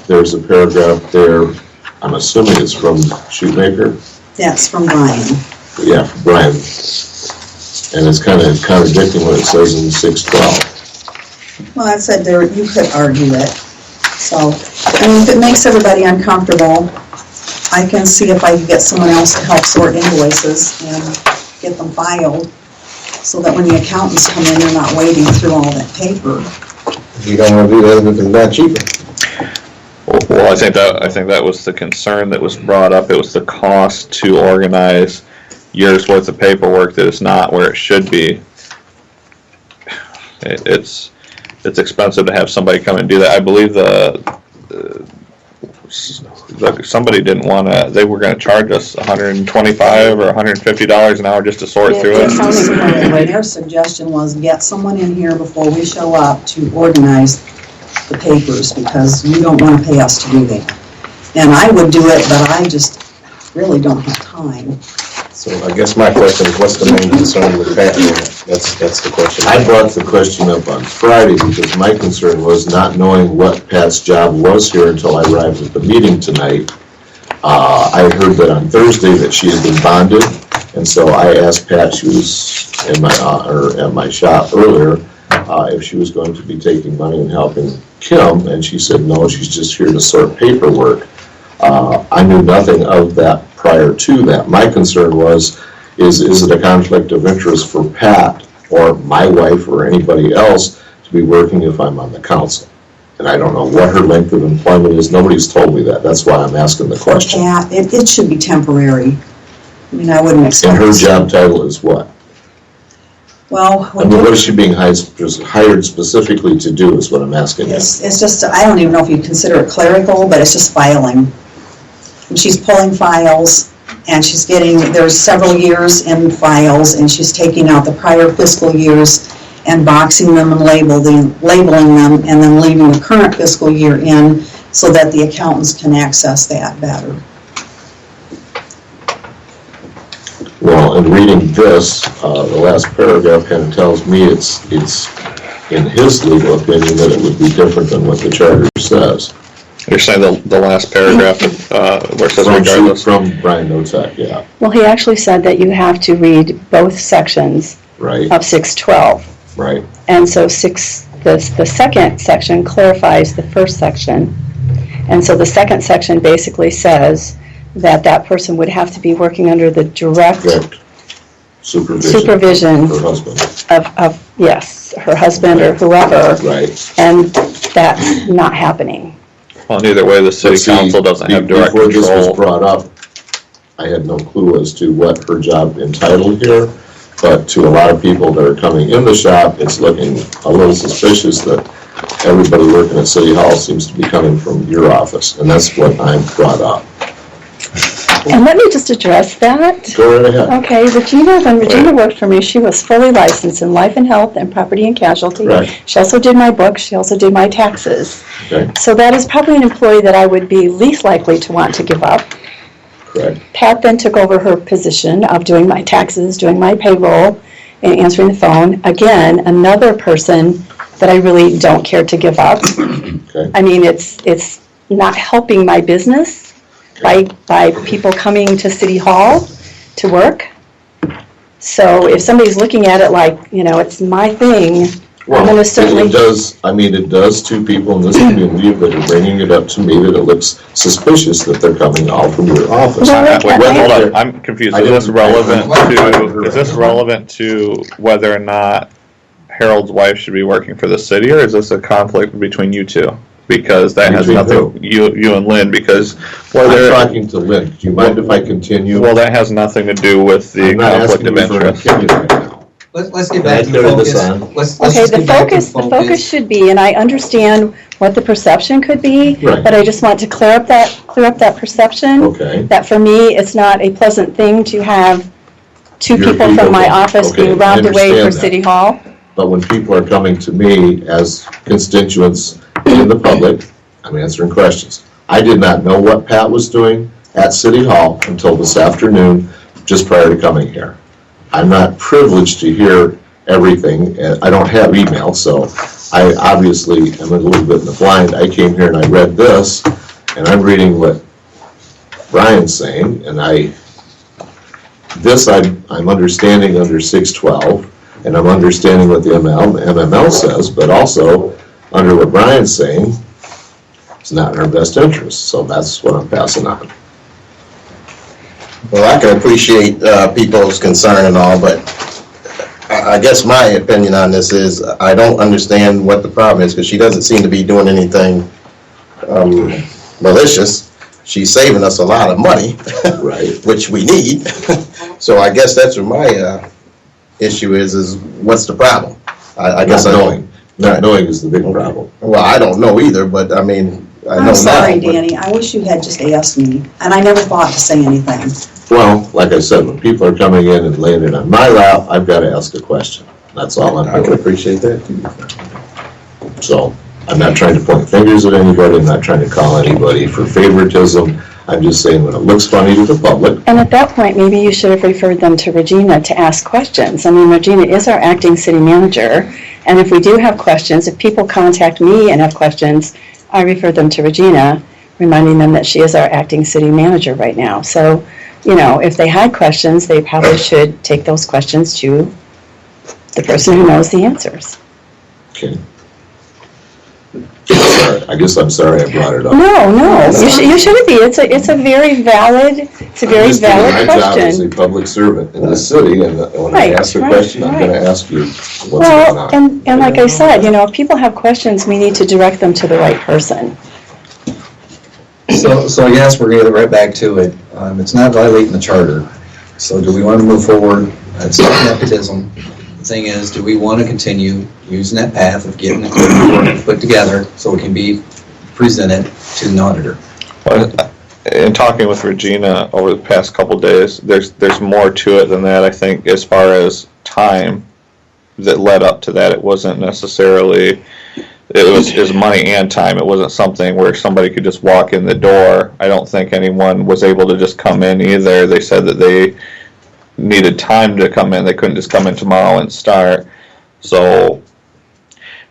there's a paragraph there, I'm assuming it's from Shoemaker? That's from Brian. Yeah, from Brian. And it's kind of contradicting what it says in 612. Well, I said there, you could argue it. So, I mean, if it makes everybody uncomfortable, I can see if I can get someone else to help sort invoices and get them filed, so that when the accountants come in, they're not wading through all that paper. You don't want to do that if it's not cheaper. Well, I think that was the concern that was brought up. It was the cost to organize years worth of paperwork that is not where it should be. It's expensive to have somebody come and do that. I believe somebody didn't want to. They were going to charge us $125 or $150 an hour just to sort through it. Their suggestion was get someone in here before we show up to organize the papers, because you don't want to pay us to do that. And I would do it, but I just really don't have time. So I guess my question is, what's the main concern with that? That's the question. I brought the question up on Friday because my concern was not knowing what Pat's job was here until I arrived at the meeting tonight. I heard that on Thursday that she had been bonded, and so I asked Pat, she was in my, at my shop earlier, if she was going to be taking money and helping Kim, and she said no, she's just here to sort paperwork. I knew nothing of that prior to that. My concern was, is it a conflict of interest for Pat or my wife or anybody else to be working if I'm on the council? And I don't know what her length of employment is. Nobody's told me that. That's why I'm asking the question. Yeah, it should be temporary. I mean, I wouldn't And expect. her job title is what? Well, I mean, what is she being hired specifically to do is what I'm asking you. it's just, I don't even know if you consider it clerical, but it's just filing. And she's pulling files, and she's there's several years in files, and she's taking out the prior fiscal years and boxing them and labeling them, and then leaving the current fiscal year in so that the accountants can access that better. Well, in reading this, the last paragraph kind of tells me it's in his legal opinion that it would be different than what the charter says. You're saying the last paragraph where it says regardless? From Brian Notek, yeah. Well, he actually said that you have to read both sections Right, of 612. right. And so the second section clarifies the first section. And so the second section basically says that that person would have to be working under the direct supervision Her husband. of, yes, her husband or whoever. Right. And that's not happening. Well, either way, the city council doesn't have direct Before this was control. brought up, I had no clue as to what her job entitled here, but to a lot of people that are coming in the shop, it's looking a little suspicious that everybody working at City Hall seems to be coming from your office, and that's what I brought up. And let me just address that. Go right ahead. Okay, when Regina worked for me, she was fully licensed in life and health and property and casualty. Right. She also did my books, she also did my taxes. Okay, So that is probably an employee that I would be least likely to want to give up. correct. Pat then took over her position of doing my taxes, doing my payroll, and answering the phone. Again, another person that I really don't care to give up. Okay. I mean, it's not helping my business by people coming to City Hall to work. So if somebody's looking at it like, it's my thing, I'm gonna certainly. It does to people in this community that are bringing it up to me that it looks suspicious that they're coming all from your office. Well, Wait, hold on, I'm confused. I Is this didn't- relevant to whether or not Harold's wife should be working for the city, or is this a conflict between you two? Because that has Between nothing, you and Lynn, because I'm whether, talking to Lynn. Do you mind if I continue? well, that has nothing to do with the I'm not conflict asking of you for an interest. opinion right now. Let's get Can I back to the carry this focus. on? Let's Okay, just the get back to focus should be, and I understand what the perception could be, Right. but I just want to clear up that perception. Okay. That for me, it's not a pleasant thing to have two Your people from my office okay, being robbed I away for understand that. City Hall. But when people are coming to me as constituents in the public, I'm answering questions. I did not know what Pat was doing at City Hall until this afternoon, just prior to coming here. I'm not privileged to hear everything. I don't have email, so I obviously am a little bit in the blind. I came here and I read this, and I'm reading what Brian's saying, and I'm understanding under 612, and I'm understanding what the MML says, but also under what Brian's saying, it's not in our best interest, so that's what I'm passing on. Well, I can appreciate people's concern and all, but I guess my opinion on this is I don't understand what the problem is, because she doesn't seem to be doing anything malicious. She's saving us a lot of money, Right. which we need. So I guess that's what my issue is what's the problem? I guess I don't. Not knowing is the big problem. Well, I don't know either, but I mean, I know now. I'm sorry, but- Danny, I wish you had just asked me, and I never thought to say anything. Well, like I said, when people are coming in and laying it on my lap, I've got to ask a question. That's all I'm I can doing. appreciate that. So I'm not trying to point fingers at anybody. I'm not trying to call anybody for favoritism. I'm just saying when it looks funny to the public. And at that point, maybe you should have referred them to Regina to ask questions. I mean, Regina is our acting city manager, and if we do have questions, if people contact me and have questions, I refer them to Regina, reminding them that she is our acting city manager right now. So, if they had questions, they probably should take those questions to the person who knows the answers. Okay. I guess I'm sorry I brought it up. No, you shouldn't be. It's a very valid My job as a question. public servant in this city, and when I Right, ask a right, question, I'm gonna right. ask you what's going Well, on. and like I said, if people have questions, we need to direct them to the right person. So I guess we're gonna get right back to it. It's not violating the charter. So do we want to move forward? It's not nepotism. The thing is, do we want to continue using that path of getting the report put together so it can be presented to the auditor? Well, in talking with Regina over the past couple days, there's more to it than that. I think as far as time that led up to that, it wasn't necessarily, it was money and time. It wasn't something where somebody could just walk in the door. I don't think anyone was able to just come in either. They said that they needed time to come in. They couldn't just come in tomorrow and start. So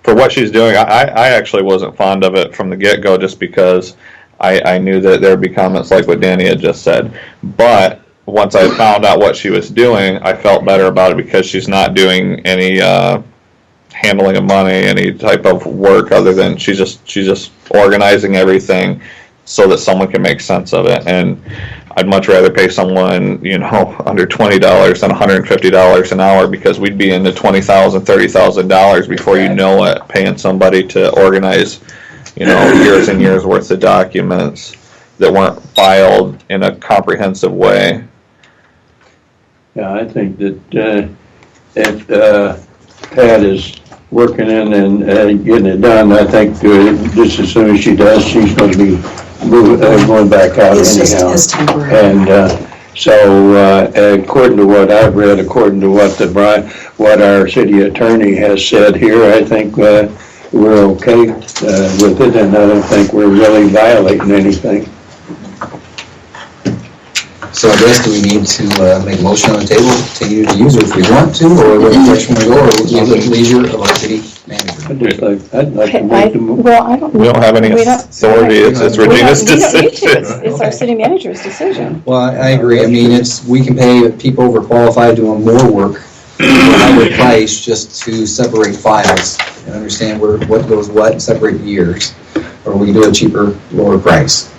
for what she's doing, I actually wasn't fond of it from the get-go, just because I knew that there would be comments like what Danny had just said. But once I found out what she was doing, I felt better about it, because she's not doing any handling of money, any type of work other than she's just organizing everything so that someone can make sense of it. And I'd much rather pay someone, under $20 than $150 an hour, because we'd be into $20,000, $30,000 before you know it, paying somebody to organize, years and years worth of documents that weren't filed in a comprehensive way. Yeah, I think that if Pat is working in and getting it done, I think just as soon as she does, she's going to be going back out anyhow. It's temporary. And so according to what I've read, according to what our city attorney has said here, I think we're okay with it, and I don't think we're really violating anything. So I guess, do we need to make a motion on the table, continue to use it if we want to, or what direction we go, or leave it at the leisure of our city manager? I'd like to make the move. Well, I don't. We don't have any authority. It's Regina's We don't need decision. to. It's our city manager's decision. Well, I agree. I mean, we can pay people overqualified doing more work for a higher price just to separate files and understand what goes what and separate years. Or we can do a cheaper, lower price.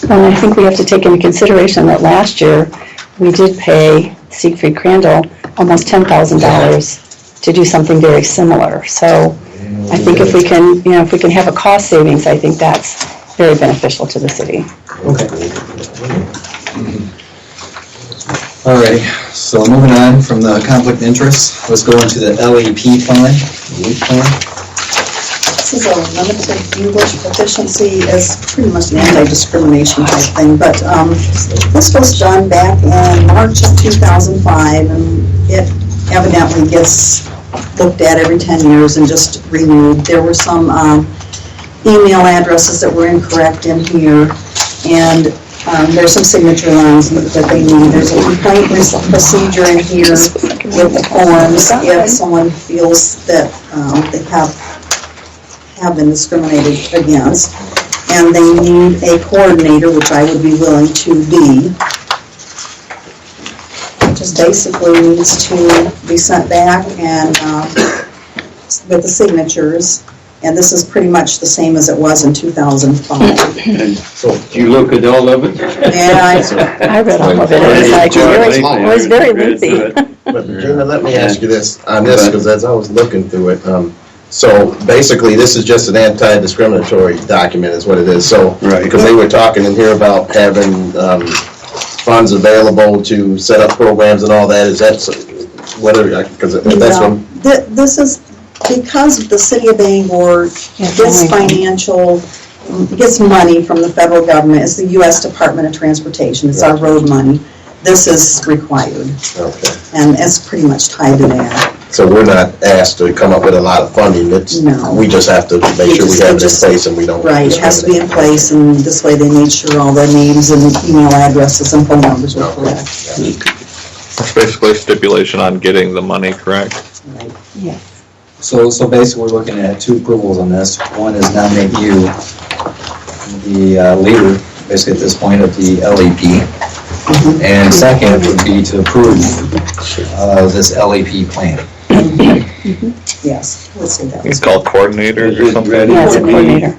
Well, I think we have to take into consideration that last year, we did pay Siegfried Crandall almost $10,000 to do something very similar. So I think if we can have a cost savings, I think that's very beneficial to the city. Okay. All right, so moving on from the conflict of interest, let's go into the LEP Plan, LEP Plan. This is a limited English proficiency, is pretty much an anti-discrimination type thing, but this was done back in March of 2005, and it evidently gets looked at every 10 years and just renewed. There were some email addresses that were incorrect in here, and there's some signature lines that they need. There's a complaint procedure in here with the forms if someone feels that they have been discriminated against, and they need a coordinator, which I would be willing to be. Just basically needs to be sent back and with the signatures, and this is pretty much the same as it was in 2005. So you look at all of it? Yeah, I read all of it. It was very lengthy. But Gina, let me ask you this, on this, because as I was looking through it, so basically this is just an anti-discriminatory document is what it is. So, right. Because they were talking in here about having funds available to set up programs and all that, is that whether, because that's one. This is because the city of Bangor gets money from the federal government. It's the U.S. Department of Transportation. It's our road money. This is required. Okay. And it's pretty much tied to that. So we're not asked to come up with a lot of funding. No. We just have to make sure we have it in place and we don't. Right, it has to be in place, and this way they made sure all their names and email addresses and phone numbers were correct. It's basically stipulation on getting the money, correct? Right. Yes. So basically we're looking at two approvals on this. One is nominate you, the leader, basically at this point of the LEP. And second would be to approve this LEP plan. Yes, let's say that. It's called coordinators or something. Yeah, it's a coordinator.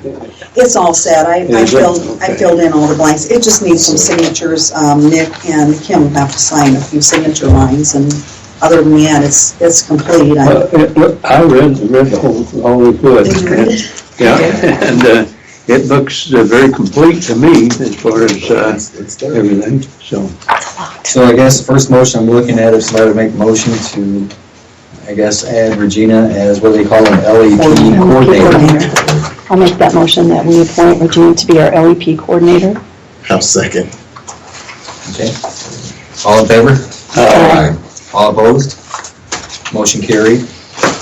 It's all set. I Is it? filled in all the blanks. It just needs some signatures. Nick and Kim have to sign a few signature lines, and other than that, it's complete. I read the whole, all we could. Did you read it? Yeah, and it looks very complete to me as far as It's there. everything, so. So I guess the first motion I'm looking at is somebody to make a motion to, I guess, add Regina as what they call an LEP coordinator. I'll make that motion that we appoint Regina to be our LEP coordinator. I'll second. Okay. All in favor? Aye. All opposed? Motion carried.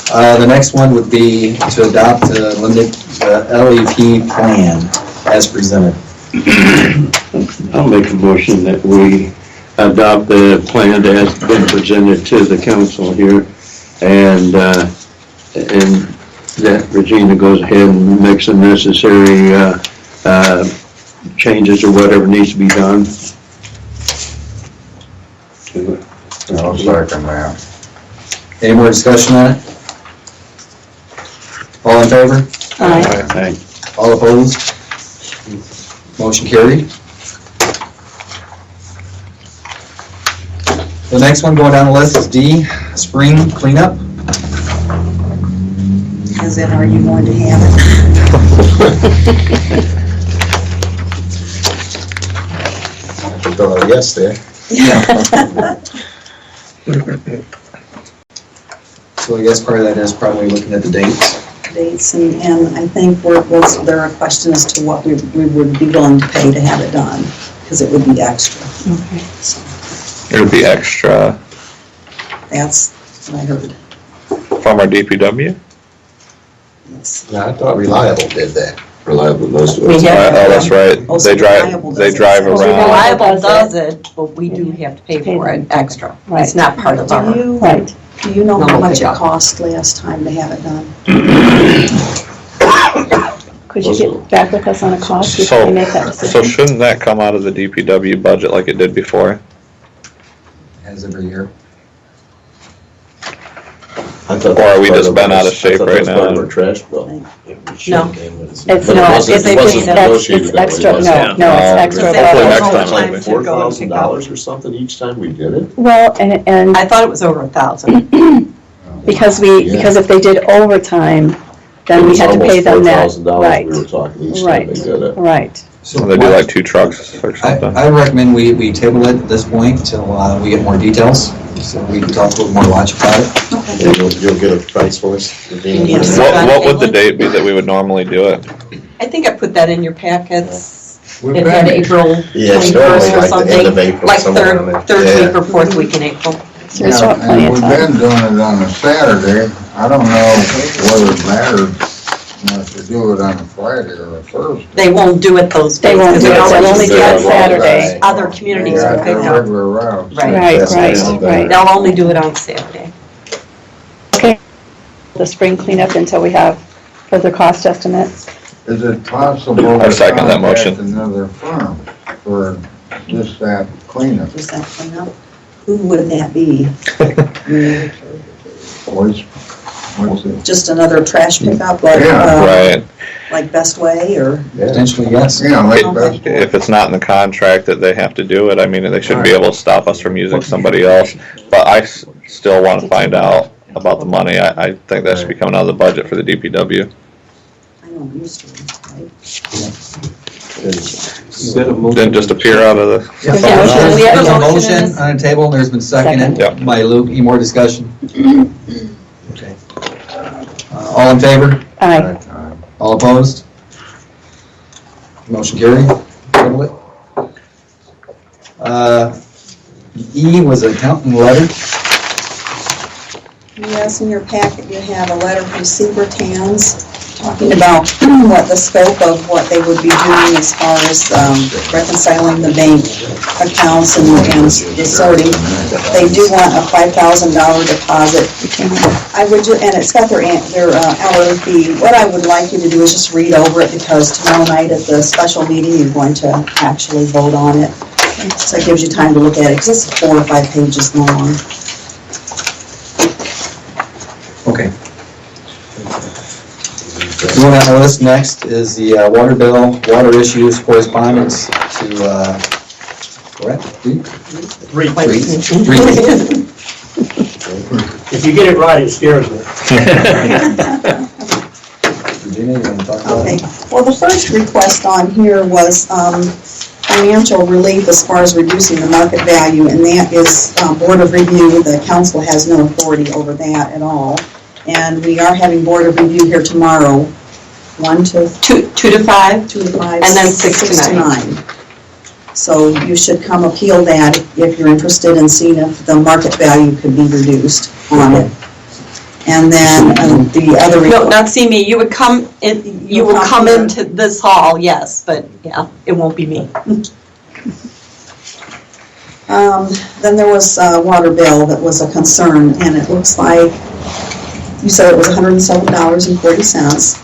The next one would be to adopt the LEP plan as presented. I'll make a motion that we adopt the plan that has been presented to the council here, and that Regina goes ahead and makes the necessary changes or whatever needs to be done. I'll second that. Any more discussion on it? All in favor? Aye. All opposed? Motion carried. The next one going down the list is D, spring cleanup. As in, are you going to have it? Throw a yes there. So I guess part of that is probably looking at the dates. Dates, and I think there are questions as to what we would be willing to pay to have it done, because it would be extra. Okay. So It would be extra that's what I heard. from our DPW. Yes. No, I thought Reliable did that. Reliable knows to We it. have- Oh, that's right. Oh, so They Reliable drive does it. around. Reliable does it, but we do have to pay for it extra. It's not part of our. Right. Do you know how Normal much it pickup. cost last time to have it done? Could you get back with us on a cost before we make that So decision? shouldn't that come out of the DPW budget like it did before? As every year. I thought Or are we that was just part bent out of I shape thought that right was part of now? our trash bill. No. It's But not, it it's wasn't negotiated it's that way, extra, was no, it? no, it's Oh, extra. hopefully above. next time. Time Like to go and pick up. $4,000 or something each time we did it? Well, and I thought it was over 1,000. because Yeah. because if they did overtime, then we had to pay them that. It was almost $4,000 Right, we were talking each time right, they did it. right. So They do like 2 trucks or something. I recommend we table it at this point until we get more details, so we can talk a little more logic about it. And you'll get a price for us. Yes. What would the date be that we would normally do it? I think I put that in your packets. We've It had been- April Yeah, it's 21st or normally like the end of something, April, like somewhere on there. third Yeah. week or fourth week in April. So we still have plenty And of we've time. been doing it on a Saturday. I don't know whether it matters much to do it on a Friday or a Thursday. They won't do it those They days. won't 'cause do it, we they'll always only do use it it. Saturday. Other communities Yeah, will pick their up. regular routes. Right. Right, That's right, not right. They'll only do it on Saturday. The spring cleanup until we have further cost estimates. Is it possible I to second that motion. contact another firm for just that cleanup? Does that clean up? Who would that be? What's it? Just another trash pickup, like, Yeah, Right. like Best Way, or? Potentially, yes. Yeah, like that's. If it's not in the contract that they have to do it, I mean, they shouldn't be able to stop us from using somebody else. But I still want to find out about the money. I think that should be coming out of the budget for the DPW. I know it used to, right? Didn't just appear out of the, There's Yeah, motion. We have a a motion motion. on the table, there's been seconded Second. by Luke. Any more discussion? Okay. All in favor? Aye. All opposed? Motion carried. Table it. E was accountant letter. Yes, in your packet, you have a letter from Seaver-Tans talking about what the scope of what they would be doing as far as reconciling the bank accounts and the sorting. They do want a $5,000 deposit. I would, and it's got their hourly fee. What I would like you to do is just read over it, because tomorrow night at the special meeting, you're going to actually vote on it. So it gives you time to look at it, because it's 4 or 5 pages long. Okay. Moving on the list next is the water bill, water issues, correspondence to, correct? Three. Three. If you get it right, it scares me. Virginia, you want to talk about Okay, it? well, the first request on here was financial relief as far as reducing the market value, and that is Board of Review. The council has no authority over that at all. And we are having Board of Review here tomorrow, 1 to 2 to 5, 2 to 5, and then 6 to 9. So you should come appeal that if you're interested in seeing if the market value could be reduced on it. And then the other... No, not see me, you would come, you will come into this hall, yes, but yeah, it won't be me. Then there was a water bill that was a concern, and it looks like, you said it was $107.40,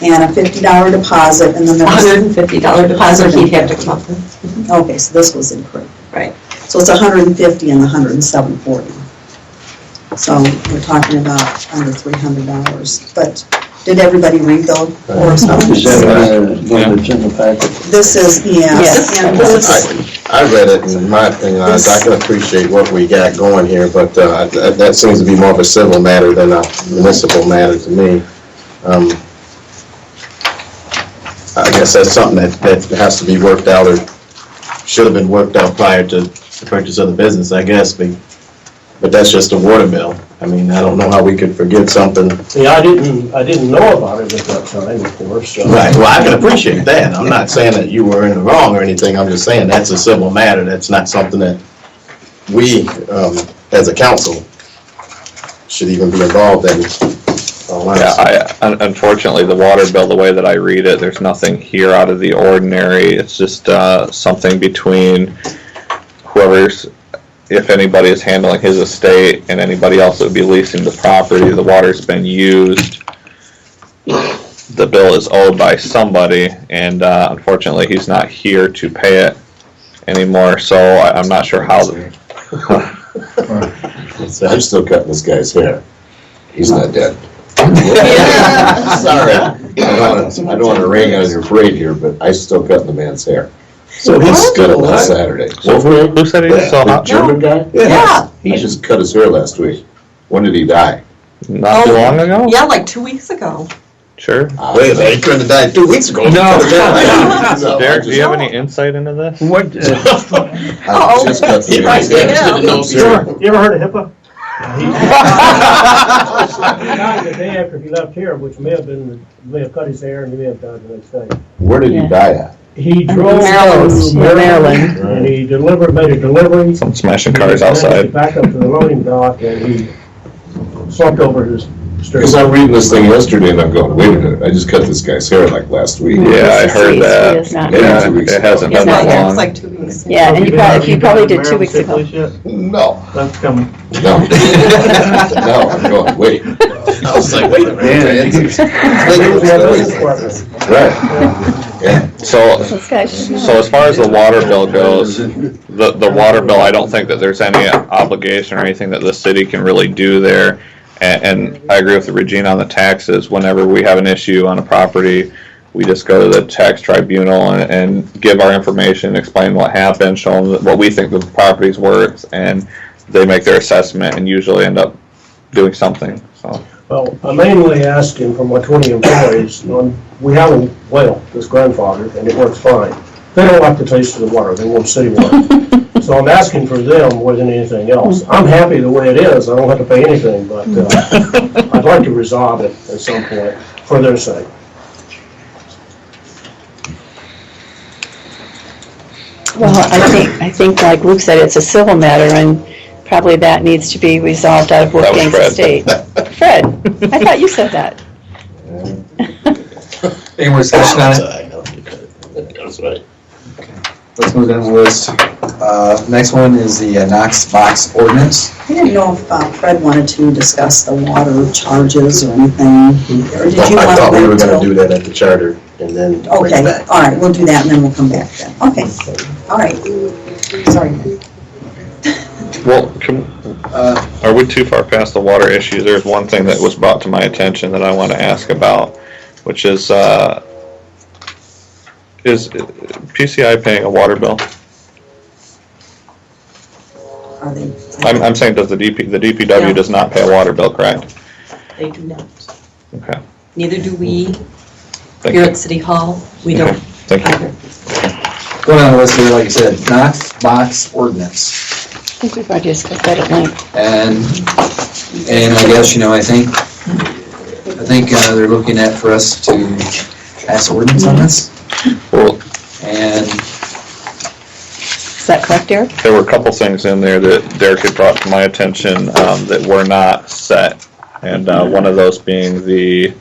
and a $50 deposit, and then there was... $150 deposit he'd have to come up with. Okay, so this was incorrect. Right. So it's $150 and the $107.40. So we're talking about under $300. But did everybody read the correspondence? Is that one that's in the packet? This is, yes. And this is, I read it, and in my opinion, I can appreciate what we got going here, but that seems to be more of a civil matter than a municipal matter to me. I guess that's something that has to be worked out, or should have been worked out prior to the purchase of the business, I guess, but that's just a water bill. I mean, I don't know how we could forget something. See, I didn't know about it at that time, of course, so. Right, well, I can appreciate that. I'm not saying that you were in the wrong or anything, I'm just saying that's a civil matter. That's not something that we, as a council, should even be involved in. Yeah, unfortunately, the water bill, the way that I read it, there's nothing here out of the ordinary. It's just something between whoever's, if anybody is handling his estate and anybody else that would be leasing the property, the water's been used, the bill is owed by somebody, and unfortunately, he's not here to pay it anymore, so I'm not sure how. I'm still cutting this guy's hair. He's not dead. Sorry. I don't want to rain on your parade here, but I still cutting the man's hair. So he's cut it last Saturday. Who said he was so hot? The German guy? Yeah. He just cut his hair last week. When did he die? Not too long ago? Yeah, like 2 weeks ago. Sure. Wait a minute, he couldn't have died 2 weeks ago. No. Derek, do you have any insight into this? What? Just cut the hair. You ever heard of HIPAA? He died the day after he left here, which may have cut his hair, and he may have died the next day. Where did he die at? He drove to Maryland, and he made a delivery. Some smashing cars He outside. back up to the loading dock, and he slumped over his street. Because I'm reading this thing yesterday and I'm going, wait a minute, I just cut this guy's hair like last week. Yeah, I heard that. He is not Maybe here. 2 weeks It ago. hasn't He's been not that here. long. It's like 2 weeks. Yeah, and you probably did 2 weeks ago. No, That's coming. no. No, I'm going, wait. I was like, wait a minute. Right. Yeah. So This guy- as far as the water bill goes, the water bill, I don't think that there's any obligation or anything that the city can really do there. And I agree with Regina on the taxes. Whenever we have an issue on a property, we just go to the tax tribunal and give our information, explain what happened, show them what we think the property's worth, and they make their assessment and usually end up doing something, so. Well, I'm mainly asking for my 20 employees, we have a well that's grandfathered, and it works fine. They don't like the taste of the water, they want city water. So I'm asking for them more than anything else. I'm happy the way it is, I don't have to pay anything, but I'd like to resolve it at some point, for their sake. Well, I think like Luke said, it's a civil matter, and probably that needs to be resolved out of That was Wolfgang's Fred. estate. Fred, I thought you said that. Any more discussion on it? That's right. Let's move down the list. Next one is the Knox box ordinance. I didn't know if Fred wanted to discuss the water charges or anything, or did you want to... I thought we were wait gonna till- do that at the charter, and then bring Okay, it back. all right, we'll do that and then we'll come back then. Okay, all right. Sorry. Well, are we too far past the water issues? There's one thing that was brought to my attention that I want to ask about. which is PCI paying a water bill? Are they? I'm saying does the DPW No. does not pay a water bill, correct? They do not. Okay. Neither do we Thank here you. at City Hall. We Okay. don't Thank you. either. Going on the list here, like you said, Knox box ordinance. I think we've already discussed that at length. And I guess, I think they're looking at for us to pass ordinance on this. Well, And Is that correct, Derek? there were a couple things in there that Derek had brought to my attention that were not set. And one of those being the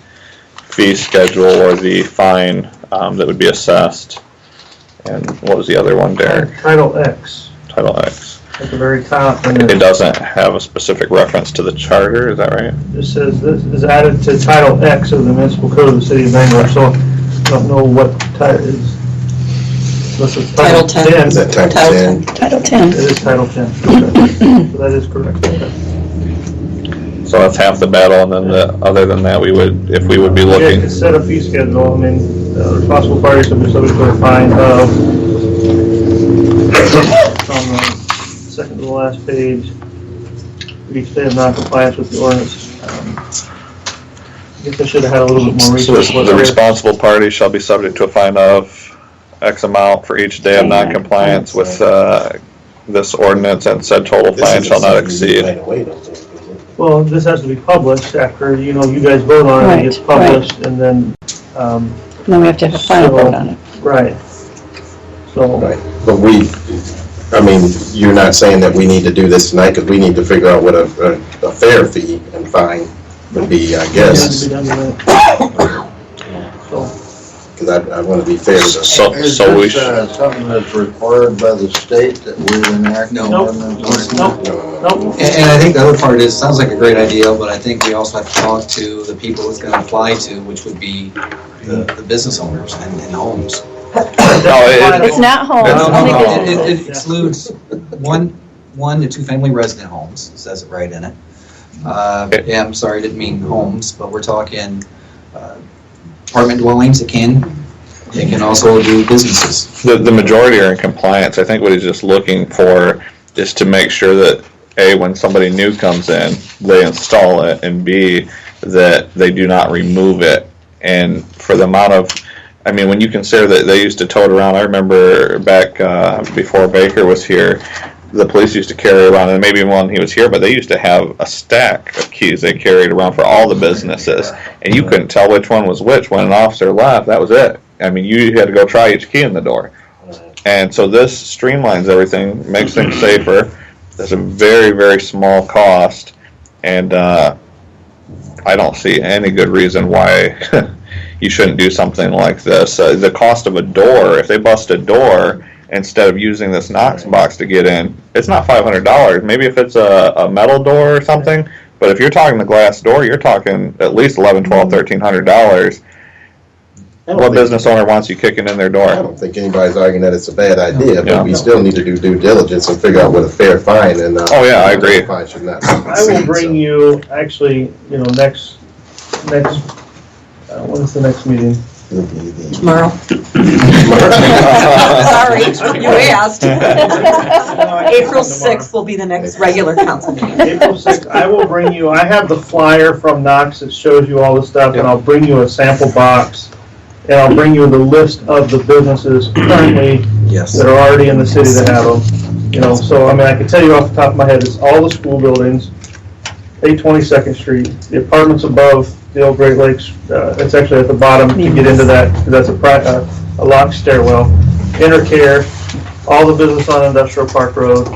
fee schedule or the fine that would be assessed. And what was the other one, Derek? Title X Title X. at the very top, and It doesn't have a specific reference to the charter, is that right? it says this is added to Title X of the Municipal Code of the City of Bangor, so I don't know what title is. This is Title 10. Is that Title 10? Title 10. It is Title 10. So that is correct. So that's half the battle, and then other than that, we would be Yeah, looking. to set a fee schedule, responsible parties will be subject to a fine of, on the second to the last page, for each day of non-compliance with the ordinance. I guess I should have had a little bit more So research. the responsible party shall be subject to a fine of X amount for each day of non-compliance with this ordinance, and said total fine shall not exceed. Well, this has to be published after, you guys vote on it, it gets Right, right. published, and then, Then we have to have a final vote on it. right. So, Right, but you're not saying that we need to do this tonight, because we need to figure out what a fair fee and fine would be, I it has guess, to be done tonight. So, because I want to be fair to Is So we this something that's required by the state that we enact an No. ordinance? nope, nope. And I think the other part is, sounds like a great idea, but I think we also have to talk to the people it's gonna apply to, which would be the business owners and homes. It's not home. No, only no, business. it excludes one to two family resident homes, it says it right in it. Yeah, I'm sorry, I didn't mean homes, but we're talking apartment dwellings, it can also do businesses. The majority are in compliance. I think what he's just looking for is to make sure that A, when somebody new comes in, they install it, and B, that they do not remove it. And for the amount of, when you consider that they used to tote around, I remember back before Baker was here, the police used to carry around, and maybe when he was here, but they used to have a stack of keys they carried around for all the businesses, and you couldn't tell which one was which. When an officer left, that was it. You had to go try each key in the door. And so this streamlines everything, makes things safer. There's a very, very small cost, and I don't see any good reason why you shouldn't do something like this. The cost of a door, if they bust a door, instead of using this Knox box to get in, it's not $500. Maybe if it's a metal door or something, but if you're talking the glass door, you're talking at least $1,100, $1,200, $1,300. What business owner wants you kicking in their I door? don't think anybody's arguing that it's a bad idea, Yeah. but we still need to do due diligence and figure out what a fair fine and. Oh, yeah, I agree. Fine should not I will bring you, actually, next, when is the next meeting? Tomorrow. Sorry, you asked. April 6th will be the next regular council meeting. April 6th, I will bring you, I have the flyer from Knox that shows you all the stuff, and I'll bring you a sample box, and I'll bring you the list of the businesses currently that are already in the city that have them. So, I can tell you off the top of my head, it's all the school buildings, 822nd Street, the apartments above the old Great Lakes, it's actually at the bottom to get into that, because that's a locked stairwell. Intercare, all the business on Industrial Park Road.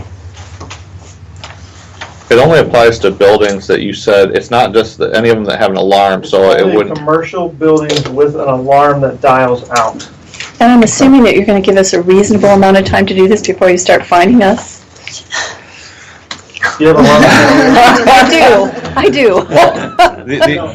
It only applies to buildings that you said, it's not just any of them that have an alarm, so it Only wouldn't. commercial buildings with an alarm that dials out. And I'm assuming that you're going to give us a reasonable amount of time to do this before you start fining us? You have an alarm? I do.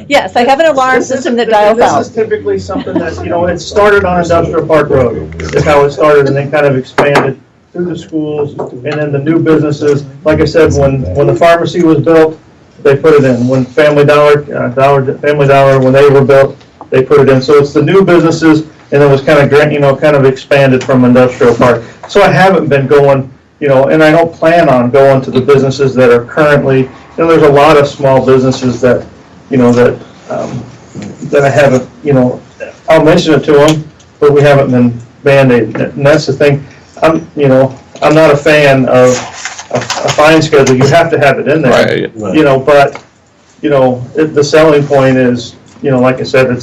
Yes, I have an alarm system that dials out. This is typically something that, it started on Industrial Park Road. That's how it started, and then kind of expanded through the schools, and then the new businesses. Like I said, when the pharmacy was built, they put it in. When Family Dollar, when they were built, they put it in. So it's the new businesses, and it was kind of expanded from industrial park. So I haven't been going, and I don't plan on going to the businesses that are currently, there's a lot of small businesses that, that I haven't, I'll mention it to them, but we haven't been band-aiding it. And that's the thing, I'm not a fan of a fine schedule. You have to have it in there. Right. But, the selling point is, like I said, it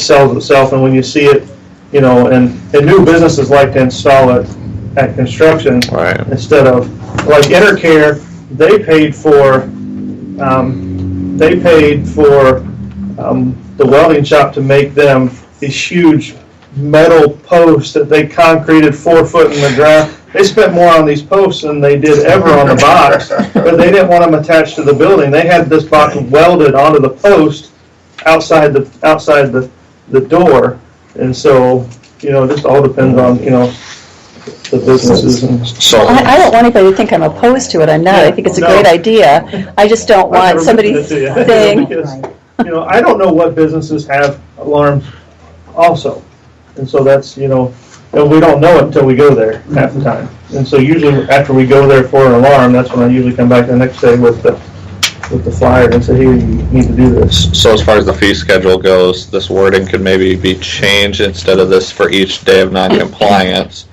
sells itself, and when you see it, and new businesses like to install it at construction. Right. Instead of, like Intercare, they paid for the welding shop to make them these huge metal posts that they concreted 4 foot in the ground. They spent more on these posts than they did ever on the box, but they didn't want them attached to the building. They had this box welded onto the post outside the door, and so it just all depends on the businesses. And So I don't want anybody to think I'm opposed to it, I'm not, I think it's a great idea. I just don't want somebody saying. Because, I don't know what businesses have alarms also, and so that's, we don't know it until we go there half the time. And so usually after we go there for an alarm, that's when I usually come back the next day with the flyer and say, hey, you need to do this. So as far as the fee schedule goes, this wording could maybe be changed. Instead of this for each day of non-compliance,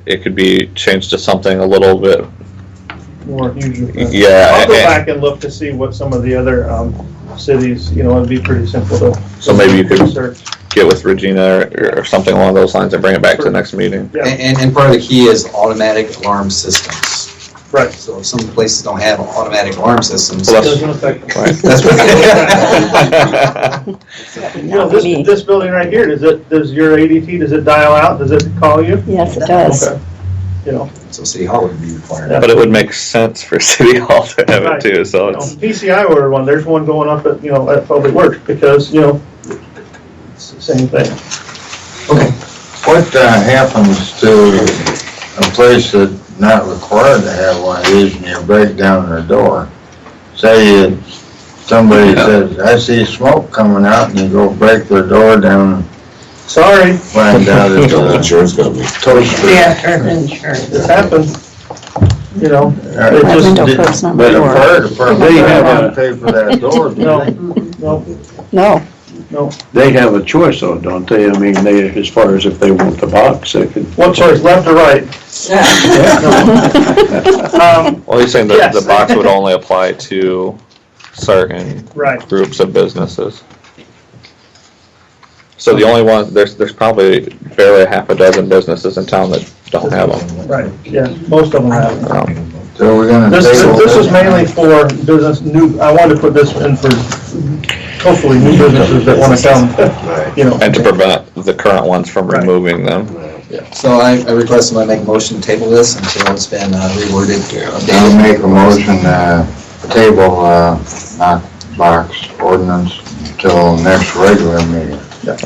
it could be changed to something a little bit More usual. Yeah. I'll go back and look to see what some of the other cities, it'd be pretty simple to. So maybe you could research. get with Regina or something along those lines and bring it back to the next meeting. Yeah. And part of the key is automatic alarm systems. Right. So if some places don't have automatic alarm systems. Well, Doesn't affect them. Right. That's what. This building right here, does your ADT, does it dial out? Does it call you? Yes, it does. Okay. So City Hall would be required. But it would make sense for City Hall to have it too, so it's. PCI ordered one, there's one going up at, at Public Works, because, it's the same thing. Okay. What happens to a place that's not required to have one of these and you break down their door? Say somebody says, I see smoke coming out, and you go break their door down, Sorry. find out it's Insurance company. toaster. It's happened, It My just window didn't- closed, not my But the door. fire department, They they have have a- to pay for that door, do No, they? no, No, They have a choice though, don't they? I mean, as far as if they want the box, they could. what choice, left or right? Well, you're saying that Yes. the box would only apply to certain Right. groups of businesses. So the only one, there's probably barely half a dozen businesses in town that don't have them. Right, yeah, most of them have. So we're gonna This table is mainly for business, I wanted to put this in for hopefully new businesses that want to come, And to prevent the current ones from Right. removing them. So I request somebody make a motion to table this until it's been reworded, I'll updated. make a motion, table, knock box ordinance until next regular meeting.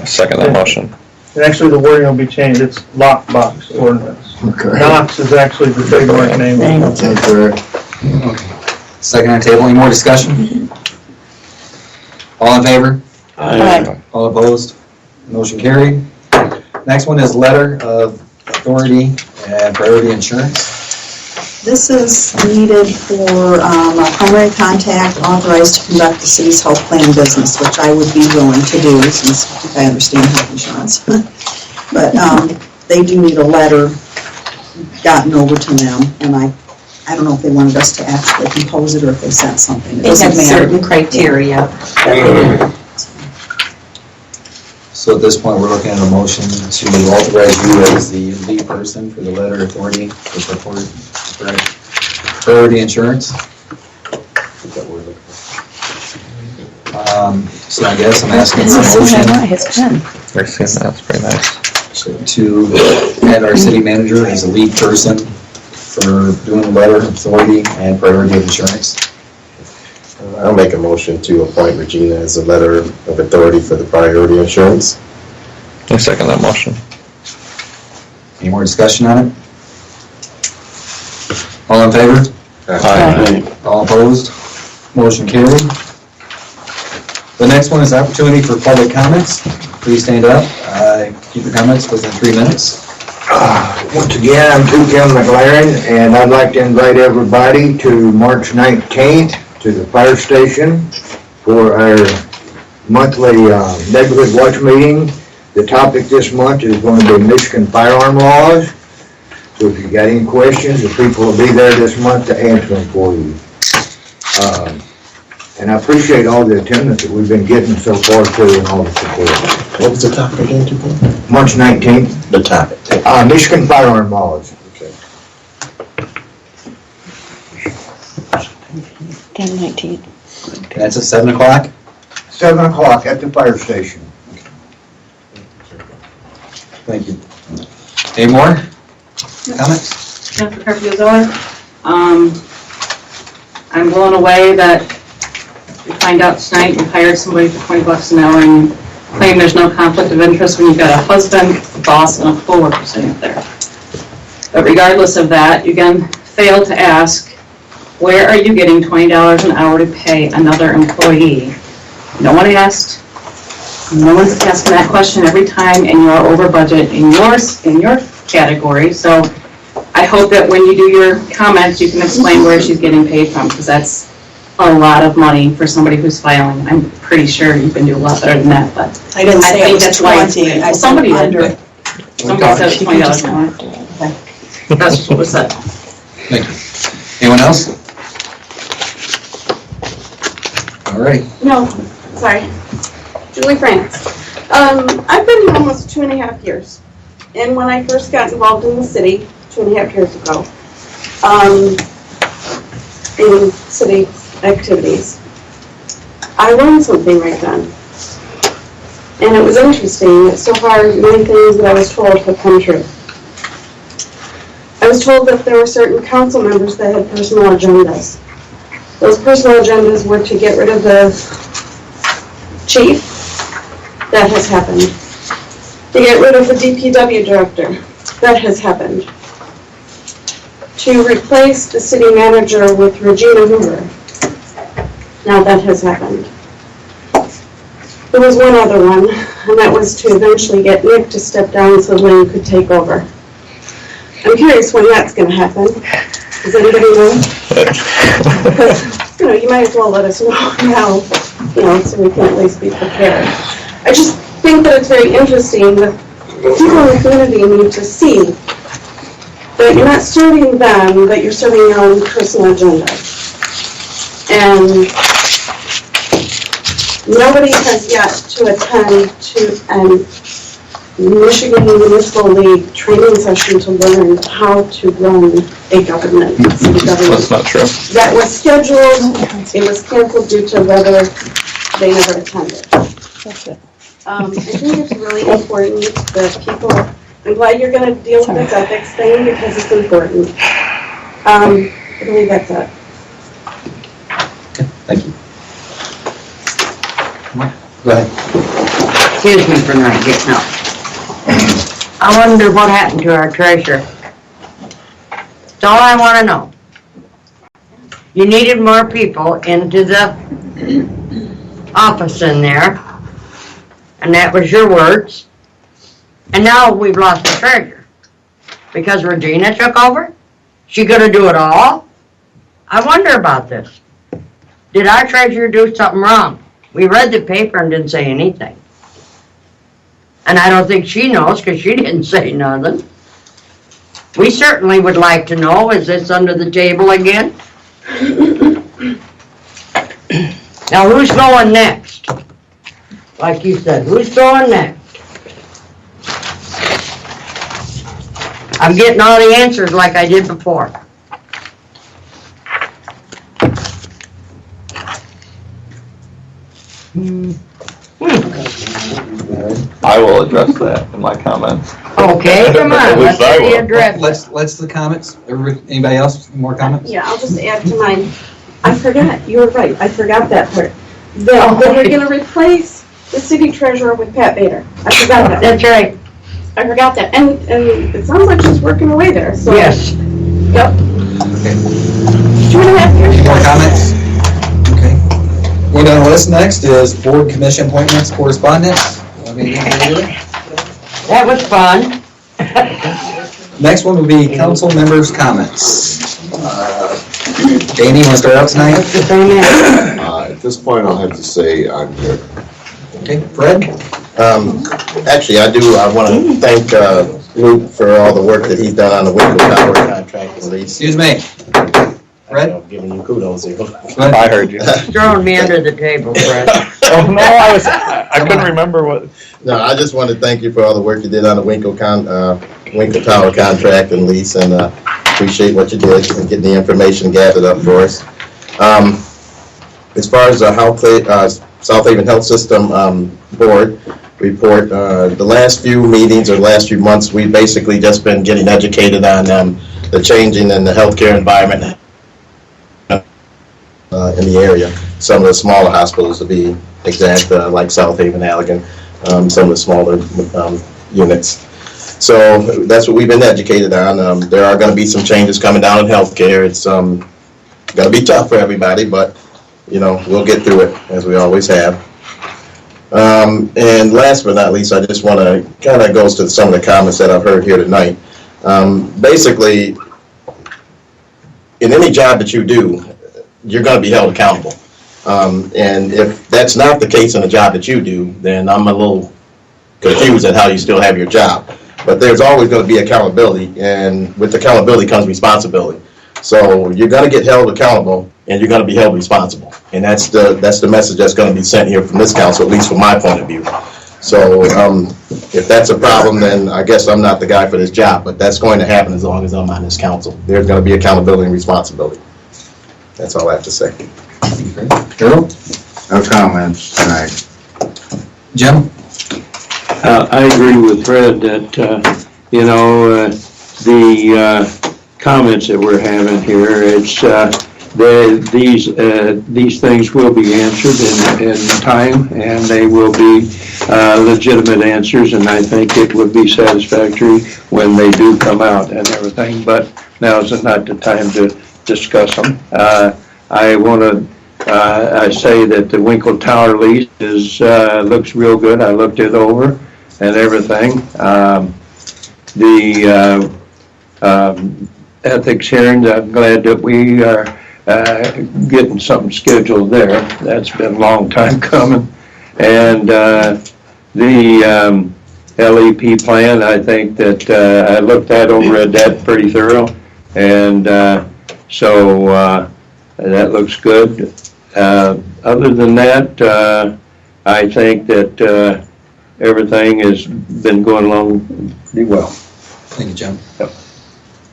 Second that motion. And actually, the wording will be changed, it's lockbox ordinance. Okay. Knox is actually the trademark name. Okay. Second on the table, any more discussion? All in favor? Aye. All opposed? Motion carried. Next one is letter of authority and priority insurance. This is needed for a primary contact authorized to conduct the city's health plan business, which I would be willing to do since I understand health insurance. But they do need a letter gotten over to them, and I don't know if they wanted us to actually compose it or if they sent something. It They have doesn't matter. certain criteria. So at this point, we're looking at a motion to authorize you as the lead person for the letter of authority for priority insurance. So I guess I'm asking for a motion his pen. I've seen that, that's pretty nice. to add our city manager as a lead person for doing the letter of authority and priority of insurance. I'll make a motion to appoint Regina as a letter of authority for the priority insurance. I second that motion. Any more discussion on it? All in favor? Aye. All opposed? Motion carried. The next one is opportunity for public comments. Please stand up, keep your comments within 3 minutes. Once again, I'm Tim McLaren, and I'd like to invite everybody to March 19th to the fire station for our monthly neighborhood watch meeting. The topic this month is going to be Michigan firearm laws. So if you got any questions, the people will be there this month to answer them for you. And I appreciate all the attendance that we've been getting so far too, and all the support. What was the topic again, Tupou? March 19th. The topic. Michigan firearm laws. Okay. 10/19. That's at 7 o'clock? 7 o'clock at the fire station. Thank you. Any more comments? Jennifer Carpio-Zoller. I'm blown away that we find out tonight you hired somebody for $20 an hour and you claim there's no conflict of interest when you've got a husband, a boss, and a coworker sitting up there. But regardless of that, you again failed to ask, where are you getting $20 an hour to pay another employee? No one asked. No one's asking that question every time, and you are over budget in your category. So I hope that when you do your comments, you can explain where she's getting paid from, because that's a lot of money for somebody who's filing. I'm pretty sure you can do a lot better than that, but I didn't say it think was that's why it's 20, paid. I Well, said somebody did, under. but somebody said $20 an hour. Okay. That's just what was said. Thank you. Anyone else? All right. No, sorry. Julie France. I've been here almost 2.5 years. And when I first got involved in the city, 2.5 years ago, in city activities, I learned something right then. And it was interesting that so far many things that I was told have come true. I was told that there were certain council members that had personal agendas. Those personal agendas were to get rid of the chief. That has happened. To get rid of the DPW director. That has happened. To replace the city manager with Regina Hoover. Now that has happened. There was one other one, and that was to eventually get Nick to step down so Lynn could take over. I'm curious when that's going to happen. Does anybody know? Because, you might as well let us know now, so we can at least be prepared. I just think that it's very interesting that people in the community need to see that you're not serving them, but you're serving your own personal agenda. And nobody has yet to attend to an Michigan Municipal League training session to learn how to run a government, city government. That's not true. That was scheduled, it was canceled due to weather, they never attended. I think it's really important that people, I'm glad you're going to deal with this ethics thing because it's important. I believe that's it. Okay, thank you. Go ahead. Excuse me for not getting up. I wonder what happened to our treasurer. That's all I want to know. You needed more people into the office in there, and that was your words. And now we've lost the treasurer because Regina took over. She gonna do it all? I wonder about this. Did our treasurer do something wrong? We read the paper and didn't say anything. And I don't think she knows because she didn't say nothing. We certainly would like to know, is this under the table again? Now who's going next? Like you said, who's going next? I'm getting all the answers like I did before. I will address that in my comments. Okay, come on, At let's least I see the will. address. Let's the comments. Anybody else, more comments? Yeah, I'll just add to mine. I forgot, you were right, I forgot that part. That we're gonna replace the city treasurer with Pat Bader. I forgot that. That's right. I forgot that, and it sounds like she's working away there, so. Yes. Yep. Okay. 2.5 years. More comments? Okay. Moving down the list next is board commission appointments, correspondence. That was fun. Next one will be council members' comments. Danny, you want to start out tonight? At this point, I'll have to say I'm good. Okay, Fred? Actually, I want to thank Luke for all the work that he's done on the Winkle Tower contract and lease. Excuse me. Fred? I'm giving you kudos here. I heard you. Throwing me under the table, Fred. Oh, no, I couldn't remember what. No, I just want to thank you for all the work you did on the Winkle Tower contract and lease, and appreciate what you did and getting the information gathered up for us. As far as the South Haven Health System Board report, the last few meetings or the last few months, we've basically just been getting educated on the changing in the healthcare environment in the area. Some of the smaller hospitals, to be exact, like South Haven, Allegan, some of the smaller units. So that's what we've been educated on. There are going to be some changes coming down in healthcare. It's going to be tough for everybody, but you know, we'll get through it as we always have. And last but not least, I just want to kind of goes to some of the comments that I've heard here tonight. Basically, in any job that you do, you're going to be held accountable. And if that's not the case in a job that you do, then I'm a little confused at how you still have your job. But there's always going to be accountability, and with accountability comes responsibility. So you're going to get held accountable, and you're going to be held responsible. And that's the message that's going to be sent here from this council, at least from my point of view. So if that's a problem, then I guess I'm not the guy for this job, but that's going to happen as long as I'm on this council. There's going to be accountability and responsibility. That's all I have to say. Carol? No comments tonight. Jim? I agree with Fred that, the comments that we're having here, it's, these things will be answered in time, and they will be legitimate answers, and I think it would be satisfactory when they do come out and everything, but now's not the time to discuss them. I say that the Winkle Tower lease looks real good. I looked it over and everything. The ethics hearings, I'm glad that we are getting something scheduled there. That's been a long time coming. And the LEP plan, I think that I looked at over at that pretty thorough. And so that looks good. Other than that, I think that everything has been going along pretty well. Thank you, Jim. Yep.